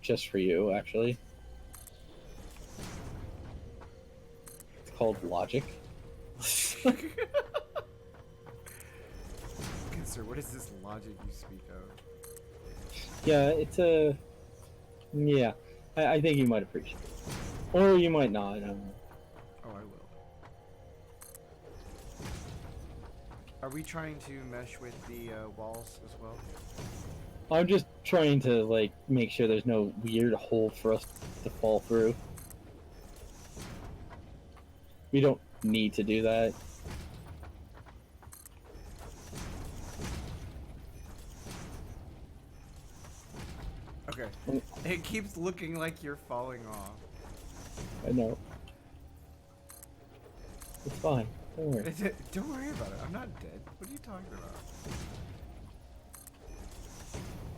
Just for you, actually. It's called Logic. Good sir, what is this logic you speak of? Yeah, it's a... Yeah, I think you might appreciate it. Or you might not, I don't know. Oh, I will. Are we trying to mesh with the walls as well? I'm just trying to like make sure there's no weird hole for us to fall through. We don't need to do that. Okay. It keeps looking like you're falling off. I know. It's fine. Don't worry. Don't worry about it. I'm not dead. What are you talking about?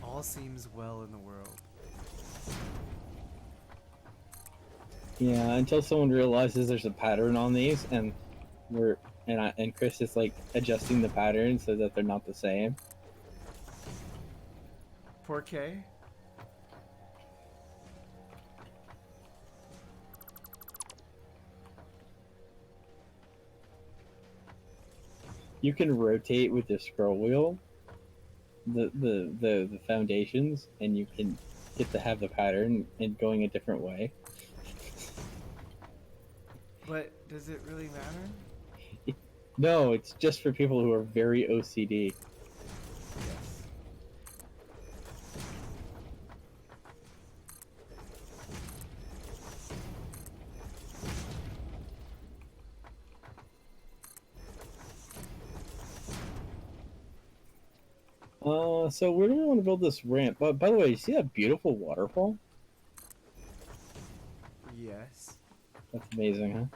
All seems well in the world. Yeah, until someone realizes there's a pattern on these, and Chris is like adjusting the pattern so that they're not the same. Poor K. You can rotate with the scroll wheel the foundations, and you can get to have the pattern and going a different way. But does it really matter? No, it's just for people who are very OCD. Yes. So where do we want to build this ramp? But by the way, you see that beautiful waterfall? Yes. That's amazing, huh?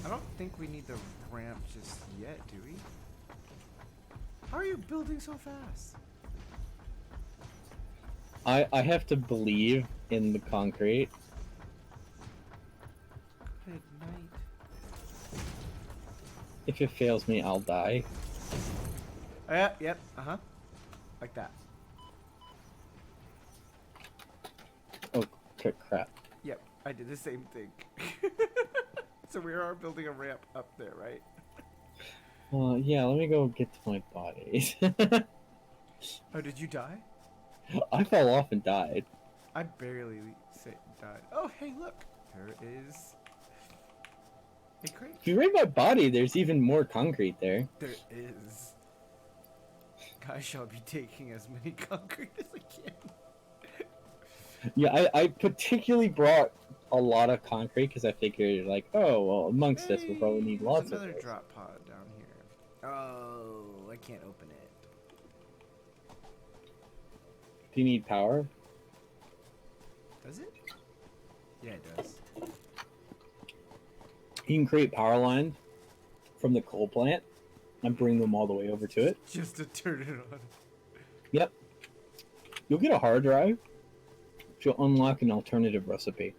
I don't think we need the ramp just yet, do we? How are you building so fast? I have to believe in the concrete. Good night. If it fails me, I'll die. Yep, uh-huh. Like that. Oh, crap. Yep, I did the same thing. So we are building a ramp up there, right? Yeah, let me go get to my body. Oh, did you die? I fell off and died. I barely died. Oh, hey, look. There is a crate. If you raid my body, there's even more concrete there. There is. I shall be taking as many concrete as I can. Yeah, I particularly brought a lot of concrete because I figured, like, oh, well, amongst us, we'll probably need lots There's of another this. drop pod down here. Oh, I can't open it. Do you need power? Does it? Yeah, it does. You can create power lines from the coal plant and bring them all the way over to it. Just to turn it on. Yep. You'll get a hard drive, which will unlock an alternative recipe.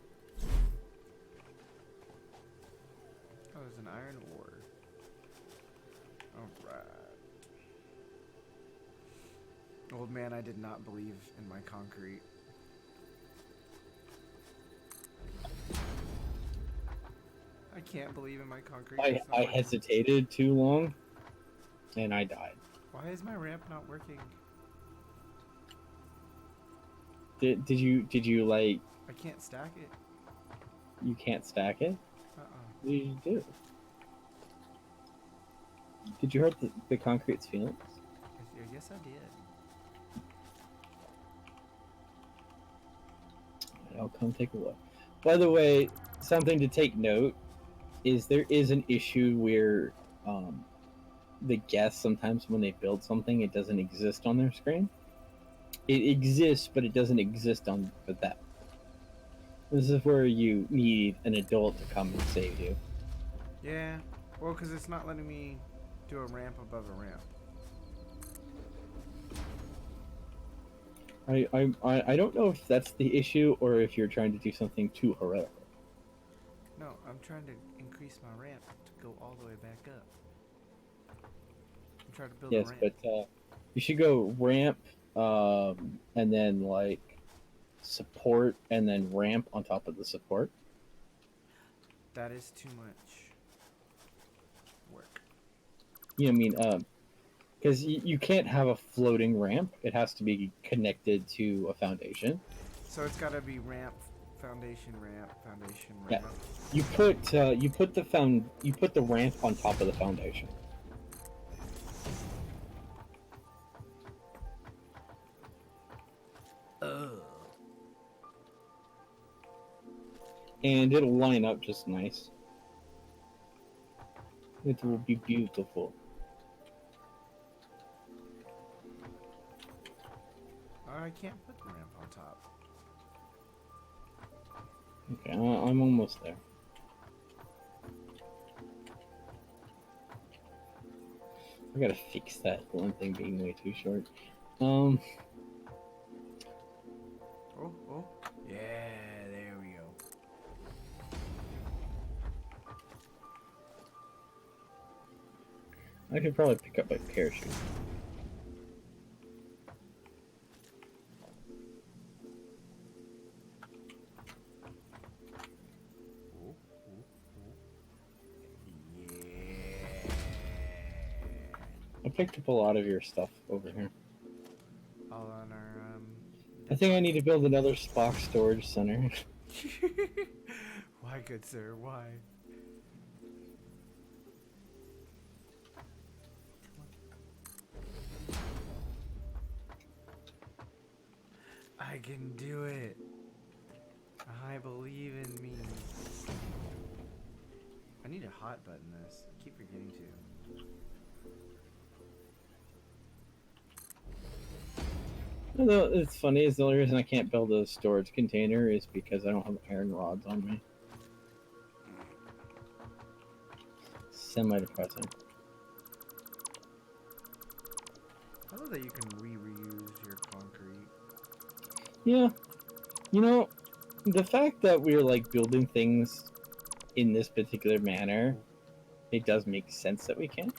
Oh, there's an iron ore. Alright. Old man, I did not believe in my concrete. I can't believe in my concrete. I hesitated too long, and I died. Why is my ramp not working? Did you like? I can't stack it. You can't stack it. What did you do? Did you hurt the concrete's feelings? Yes, I did. I'll come take a look. By the way, something to take note is there is an issue where the guests sometimes when they build something, it doesn't exist on their screen. It exists, but it doesn't exist on for them. This is where you need an adult to come and save you. Yeah, well, because it's not letting me do a ramp above a ramp. I don't know if that's the issue or if you're trying to do something too heretical. No, I'm trying to increase my ramp to go all the way back up. I'm trying to build a ramp. Yes, but you should go ramp, and then like support, and then ramp on top of the support. That is too much work. You know, I mean, because you can't have a floating ramp. It has to be connected to a foundation. So it's got to be ramp foundation ramp, foundation Yeah. ramp. You put the ramp on top of the foundation. And it'll line up just nice. It will be beautiful. I can't put the ramp on top. Okay, I'm almost there. I gotta fix that one thing being way too short. Oh, yeah, there we go. I could probably pick up my parachute. Oh, yeah. I picked up a lot of your stuff over here. All on our I think I need to build another Spock storage center. Why, good sir? Why? I can do it. I believe in me. I need a hot button this. I keep forgetting to. Although it's funny, is the only reason I can't build a storage container is because I don't have iron rods on me. Semi-depressing. I love that you can reuse your concrete. Yeah. You know, the fact that we're like building things in this particular manner, it does make sense that we can.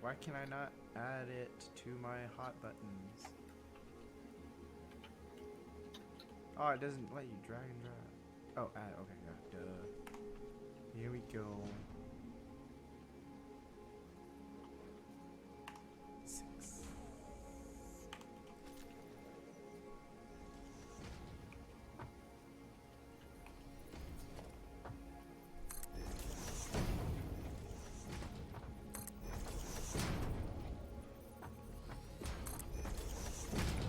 Why can I not add it to my hot buttons? Oh, it doesn't let you drag and drop. Oh, add. Okay, yeah, duh. Here we go. 6.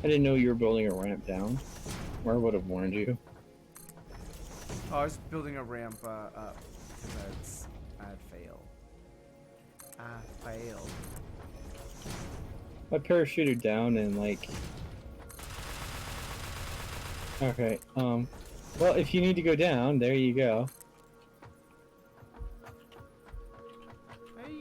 I didn't know you were building a ramp down, or I would have warned you. Oh, I was building a ramp up because I'd fail. I failed. I parachuted down and like. Okay. Well, if you need to go down, there you go. Hey.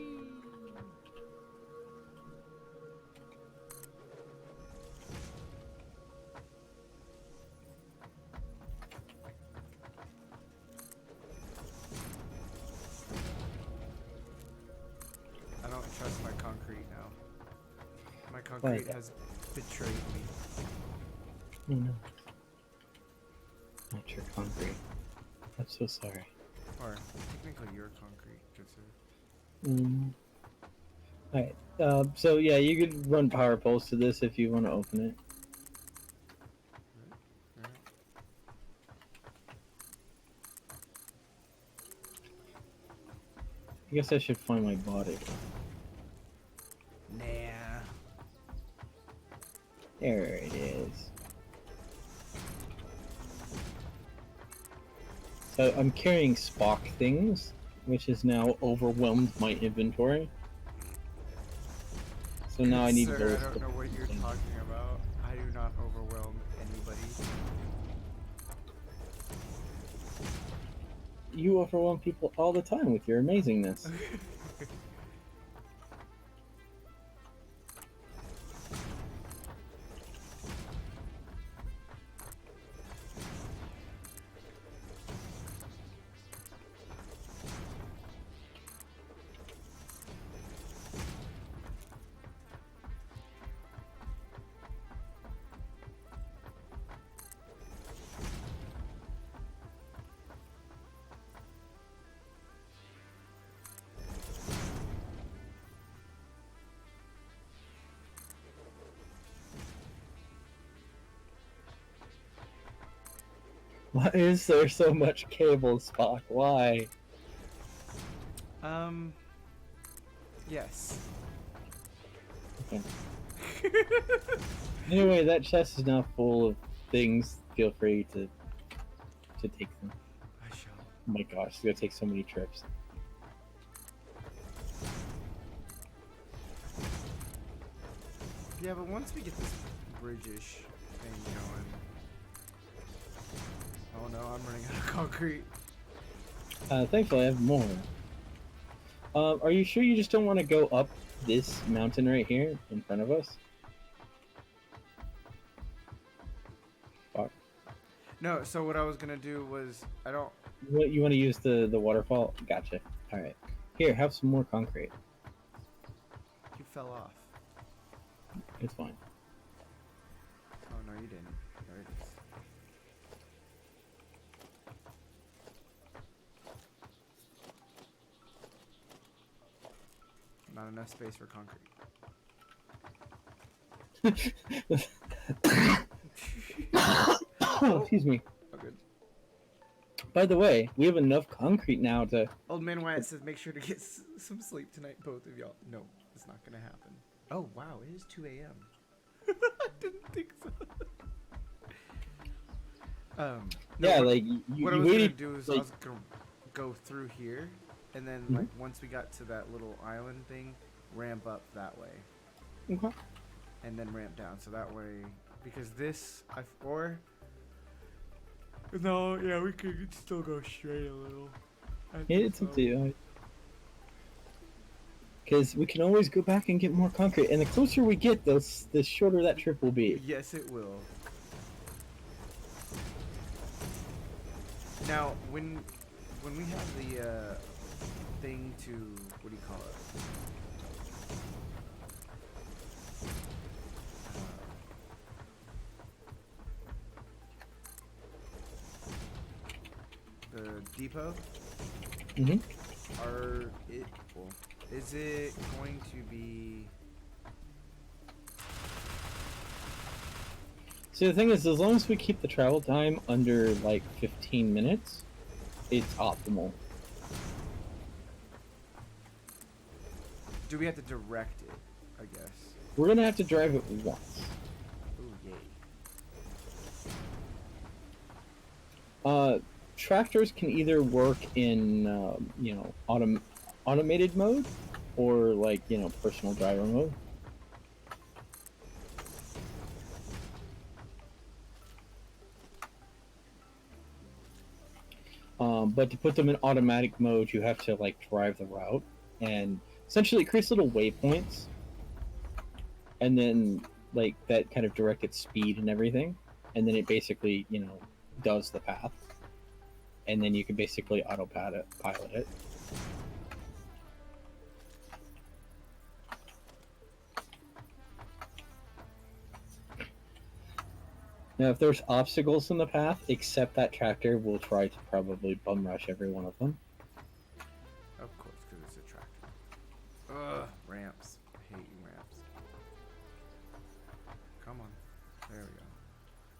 I don't trust my concrete now. My concrete has betrayed me. Oh no. Not your concrete. I'm so sorry. Or technically your concrete, good sir. Alright. So yeah, you could run power poles to this if you want to open it. Right. I guess I should find my body. Nah. There it is. So I'm carrying Spock things, which has now overwhelmed my inventory. So now I need to Sir, go. I don't know what you're talking about. I do not overwhelm anybody. You overwhelm people all the time with your amazingness. Why is there so much cable, Spock? Why? Yes. Okay. Anyway, that chest is now full of things. Feel free to take them. I shall. Oh my gosh, it's gonna take so many trips. Yeah, but once we get this bridge-ish thing going. Oh no, I'm running out of concrete. Thankfully, I have more. Are you sure you just don't want to go up this mountain right here in front of us? Fuck. No, so what I was gonna do was I don't. What, you want to use the waterfall? Gotcha. All right. Here, have some more concrete. You fell off. It's fine. Oh no, you didn't. There it is. Not enough space for concrete. Oh, excuse me. Oh, good. By the way, we have enough concrete now to. Old Man Wyatt says make sure to get some sleep tonight, both of y'all. No, it's not gonna happen. Oh wow, it is 2 a.m. I didn't think so. No, Yeah, what, like you what I was waited. gonna do is like- I was gonna go through here, and then Mhm. like once we got to that little island thing, ramp up that way, Okay. and then ramp down. So that way, because this or no, yeah, we could still go straight a little. Yeah, it's up to you. Because we can always go back and get more concrete, and the closer we get, the shorter that trip will be. Yes, it will. Now, when we have the thing to what do you call it? The depot. Mm-hmm. Is it going to be? See, the thing is, as long as we keep the travel time under like 15 minutes, it's optimal. Do we have to direct it? I guess. We're gonna have to drive it once. Ooh, yay. Tractors can either work in automated mode or like personal driver mode. But to put them in automatic mode, you have to like drive the route, and essentially it creates little waypoints, and then like that kind of direct its speed and everything, and then it basically does the path, and then you can basically pilot it. Now, if there's obstacles in the path, except that tractor will try to probably bum rush every one of them. Of course, because it's a tractor. Ugh, ramps. I hate you, ramps. Come on. There we go.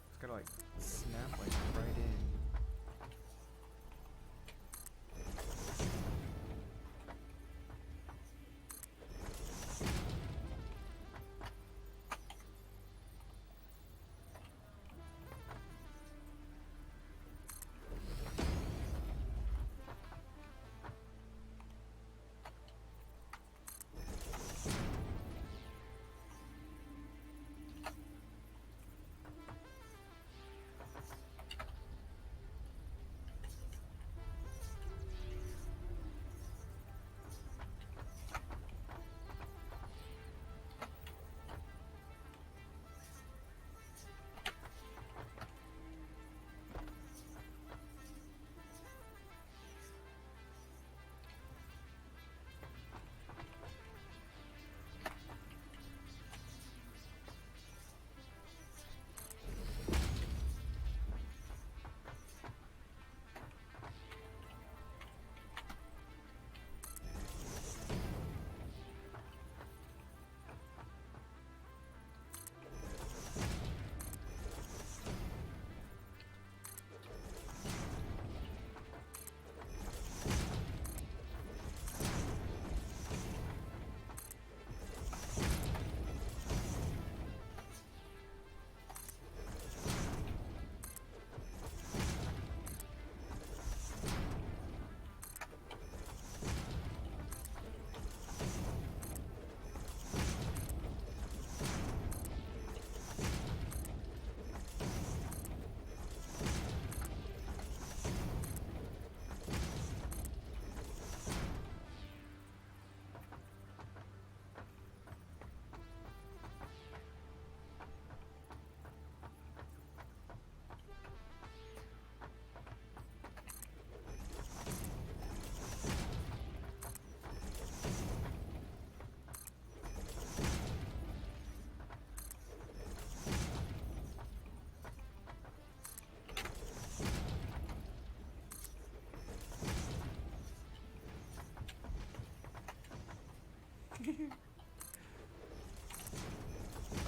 It's gotta like snap like right in.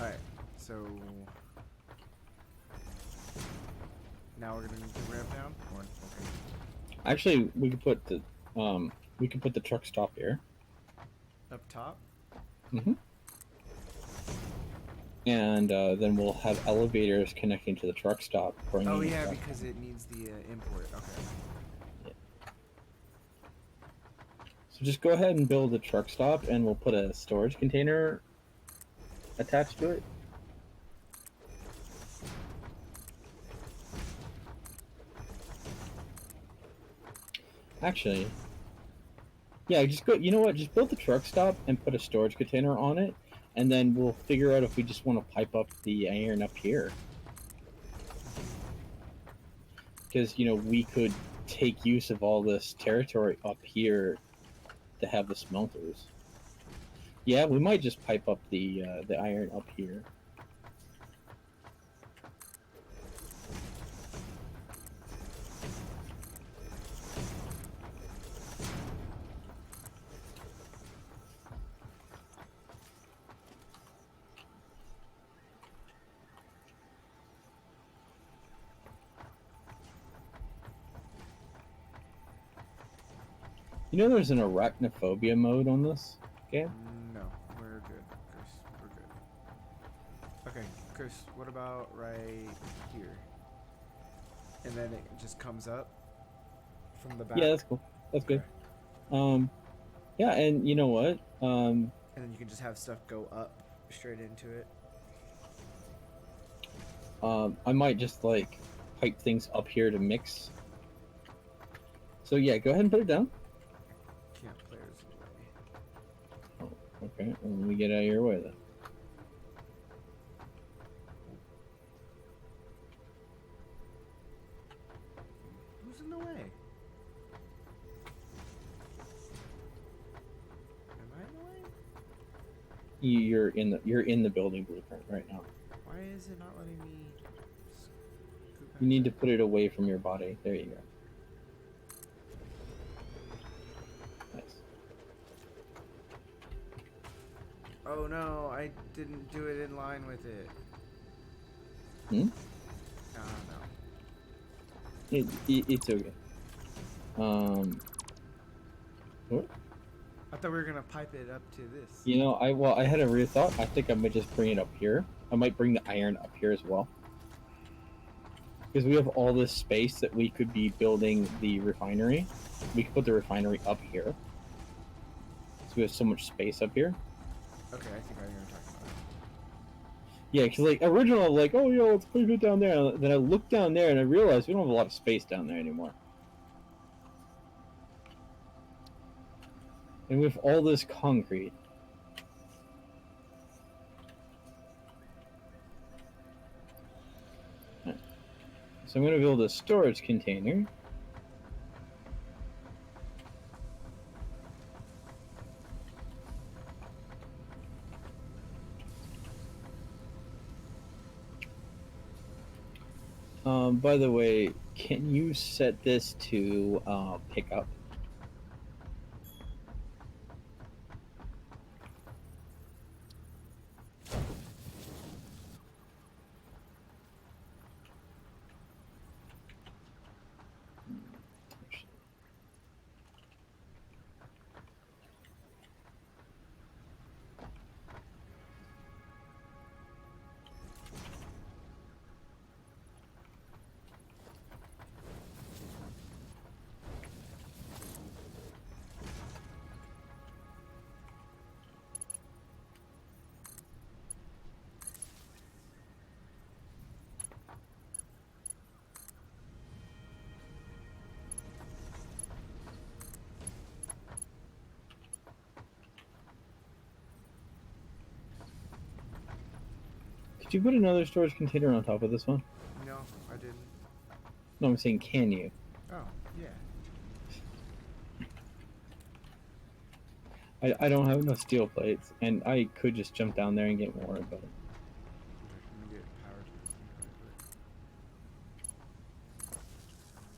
Alright, so now we're gonna need to ramp down? Or, okay. Actually, we could put the truck stop here. Up top? Hmm. And then we'll have elevators connecting to the truck stop. Oh Bringing yeah, stuff. because it needs the import. Okay. So just go ahead and build a truck stop, and we'll put a storage container attached to it. Actually, yeah, just go. You know what? Just build the truck stop and put a storage container on it, and then we'll figure out if we just want to pipe up the iron up here. Because we could take use of all this territory up here to have the smelters. Yeah, we might just pipe up the iron up here. You know, there's an arachnophobia mode on this game. No, we're good, Chris. We're good. Okay, Chris, what about right here? And then it just comes up from the back. Yeah, that's cool. That's Okay. good. Yeah, and you know what? And then you can just have stuff go up straight into it. I might just like pipe things up here to mix. So yeah, go ahead and put it down. Can't players away. Oh, okay, well, let me get out of your way then. Who's in the way? Am I in the way? You're in the building blueprint right now. Why is it not letting me scoot You need to back? put it away from your body. There you go. Nice. Oh no, I didn't do it in line with it. Hmm? No. It's okay. What? I thought we were gonna pipe it up to this. You know, I had a real thought. I think I might just bring it up here. I might bring the iron up here as well. Because we have all this space that we could be building the refinery. We could put the refinery up here. So we have so much space up here. Okay, I think I know what you're talking about. Yeah, because like originally, like, oh yeah, let's put it down there. And then I looked down there and I realized we don't have a lot of space down there anymore. And we have all this concrete. Right. So I'm going to build a storage container. By the way, can you set this to pick up? Could you put another storage container on top of this one? No, I didn't. No, I'm saying, can you? Oh, yeah. I don't have enough steel plates, and I could just jump down there and get more, but Okay, let me get power to this thing really quick.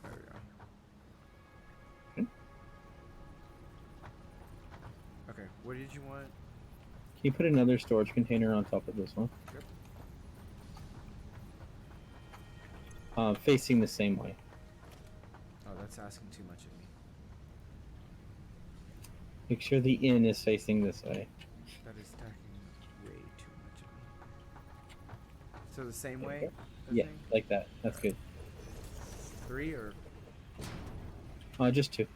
There we go. Okay. Okay, what did you want? you put another storage container on top of this one? Yep. Facing the same way. Oh, that's asking too much of me. Make sure the inn is facing this way. That is stacking way too much of me. So the same way? Yeah, like that. That's good. 3 or? Just 2.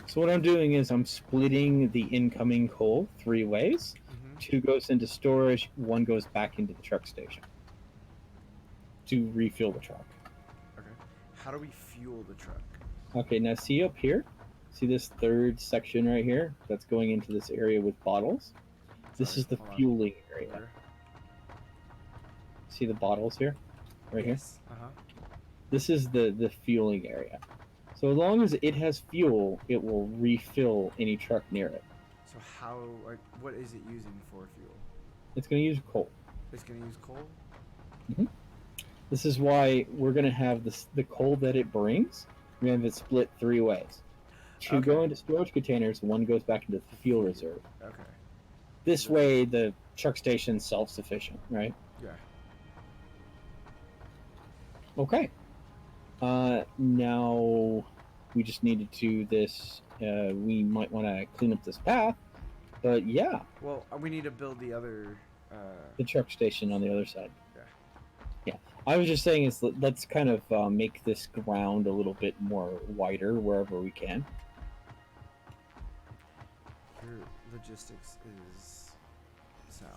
So what I'm doing is I'm splitting the incoming coal 3 ways. Mm-hmm. 2 goes into storage, 1 goes back into the truck station to refuel the truck. Okay. How do we fuel the truck? Okay, now see up here? See this third section right here that's going into this area with bottles? This Sorry, is the hold on. fueling area. Where? See the bottles here? Right yes. Here? Uh-huh. This is the fueling area. So as long as it has fuel, it will refill any truck near it. So how, like, what is it using for fuel? It's going to use coal. It's going to use coal? Mm-hmm. This is why we're going to have the coal that it brings, we're going to have it split 3 ways. 2 Okay. go into storage containers, 1 goes back into the fuel reserve. Okay. This way, the truck station's self-sufficient, right? Yeah. Okay. Now we just need to do this. We might want to clean up this path, but yeah. Well, we need to build the other. The truck station on the other side. Yeah. Yeah. I was just saying is let's kind of make this ground a little bit more wider wherever we can. Your logistics is sound.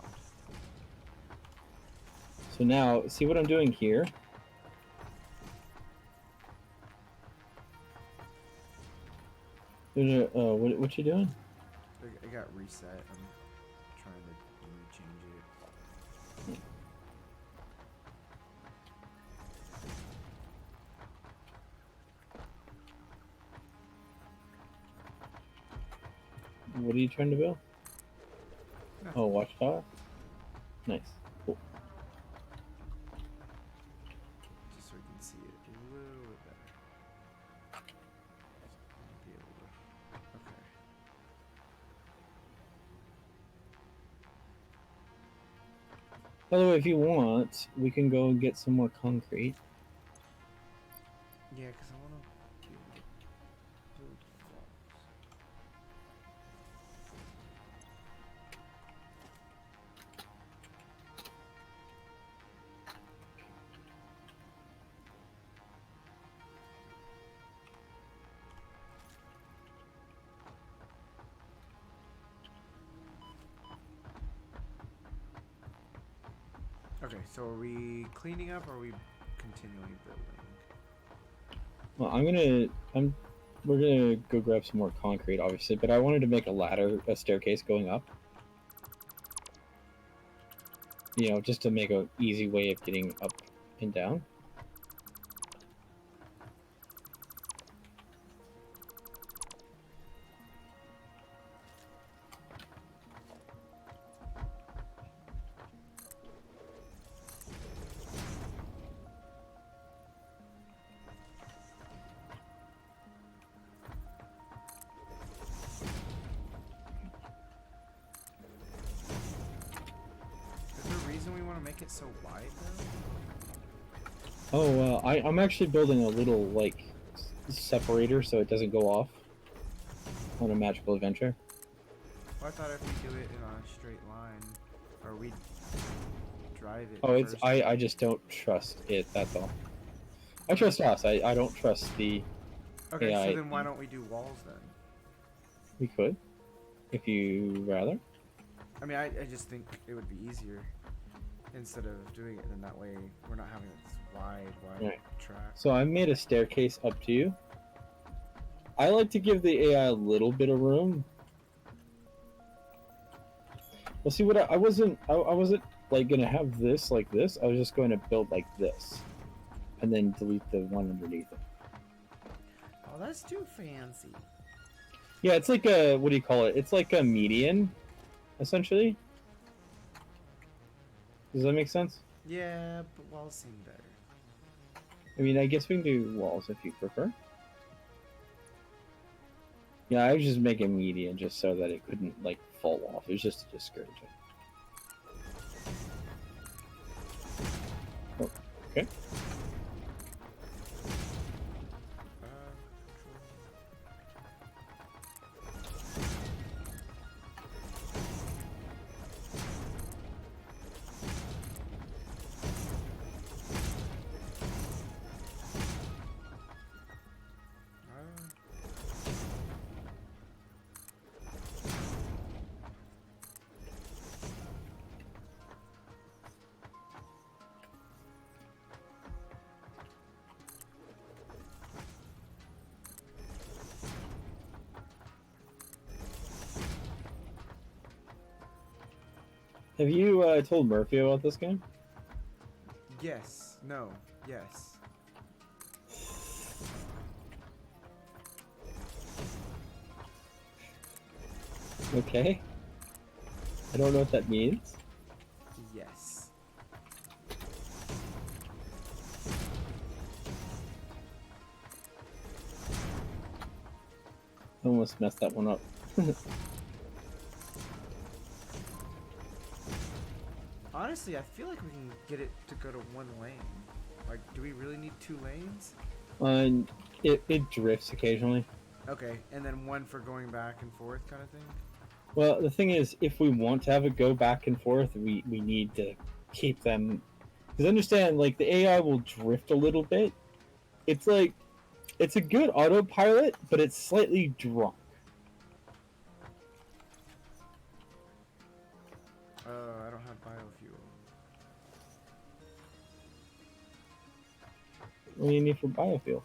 So now, see what I'm doing here? What you doing? It got reset. I'm trying to rechange it. What are you trying to build? Nothing. Oh, watchtower? Nice. Cool. Just so we can see it a little bit better. Be able to. Okay. By the way, if you want, we can go and get some more concrete. Yeah, because I want to be able to build walls. Okay, so are we cleaning up or are we continually building? Well, we're gonna go grab some more concrete, obviously, but I wanted to make a staircase going up. You know, just to make an easy way of getting up and down. Make it so wide though? Oh, I'm actually building a little like separator so it doesn't go off on a magical adventure. Well, I thought if we do it in a straight line, or we drive it. Oh, it's first. I just don't trust it. That's all. I trust us. I don't trust the. Okay, AI. so then why don't we do walls then? We could, if you rather. I mean, I just think it would be easier instead of doing it, and that way we're not having this wide Right. track. So I made a staircase up to you. I like to give the AI a little bit of room. Well, see what I wasn't like gonna have this like this. I was just going to build like this, and then delete the one underneath it. Oh, that's too fancy. Yeah, it's like a, what do you call it? It's like a median, essentially. Does that make sense? Yeah, but walls seem better. I mean, I guess we can do walls if you prefer. Yeah, I was just making median just so that it couldn't like fall off. It was just to discourage it. Oh, okay. Have you told Murphy about this game? Yes. No. Yes. Okay. I don't know what that means. Yes. I almost messed that one up. Honestly, I feel like we can get it to go to one lane. Like, do we really need 2 lanes? And it drifts occasionally. Okay, and then one for going back and forth kind of thing? Well, the thing is, if we want to have it go back and forth, we need to keep them. Because understand, like, the AI will drift a little bit. It's like, it's a good autopilot, but it's slightly drunk. I don't have biofuel. What do you need for biofuel?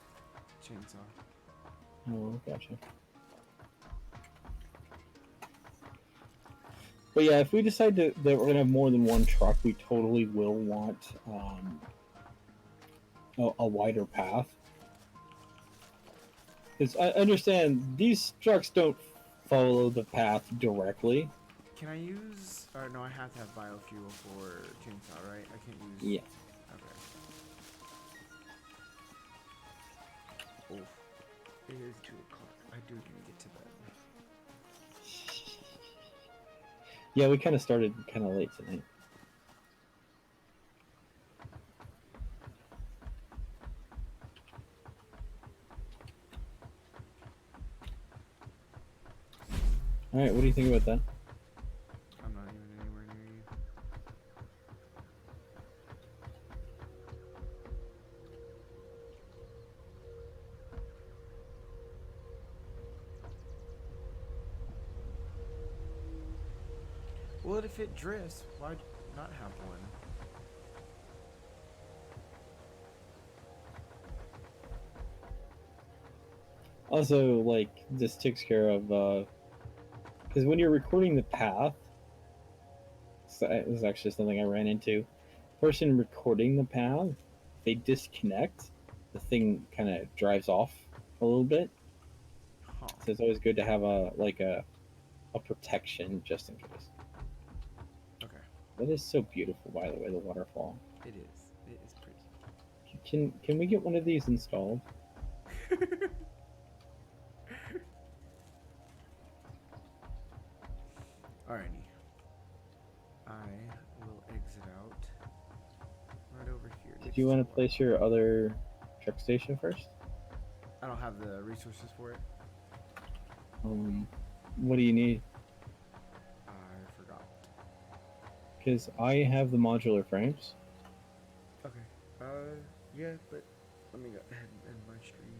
Chainsaw. Oh, gotcha. But yeah, if we decide that we're gonna have more than one truck, we totally will want a wider path. Because I understand these trucks don't follow the path directly. Can I use... Or no, I have to have biofuel for chainsaw, right? I can't use... Yeah. Okay. Oof. It is 2 o'clock. I do need to get to bed. Yeah, we kind of started kind of late tonight. All right, what do you think about that? I'm not even anywhere near you. Well, if it drifts, why not have one? Also, like, this takes care of because when you're recording the path, so it was actually something I ran into. Person recording the path, they disconnect, the thing kind of drives off a little bit. Huh. So it's always good to have a protection just in case. Okay. That is so beautiful, by the way, the waterfall. It is. It is pretty. Can we get one of these installed? Alrighty. I will exit out right over here. Did you want to place your other truck station first? I don't have the resources for it. What do you need? I forgot. Because I have the modular frames. Okay. Yeah, but let me go ahead and end my stream.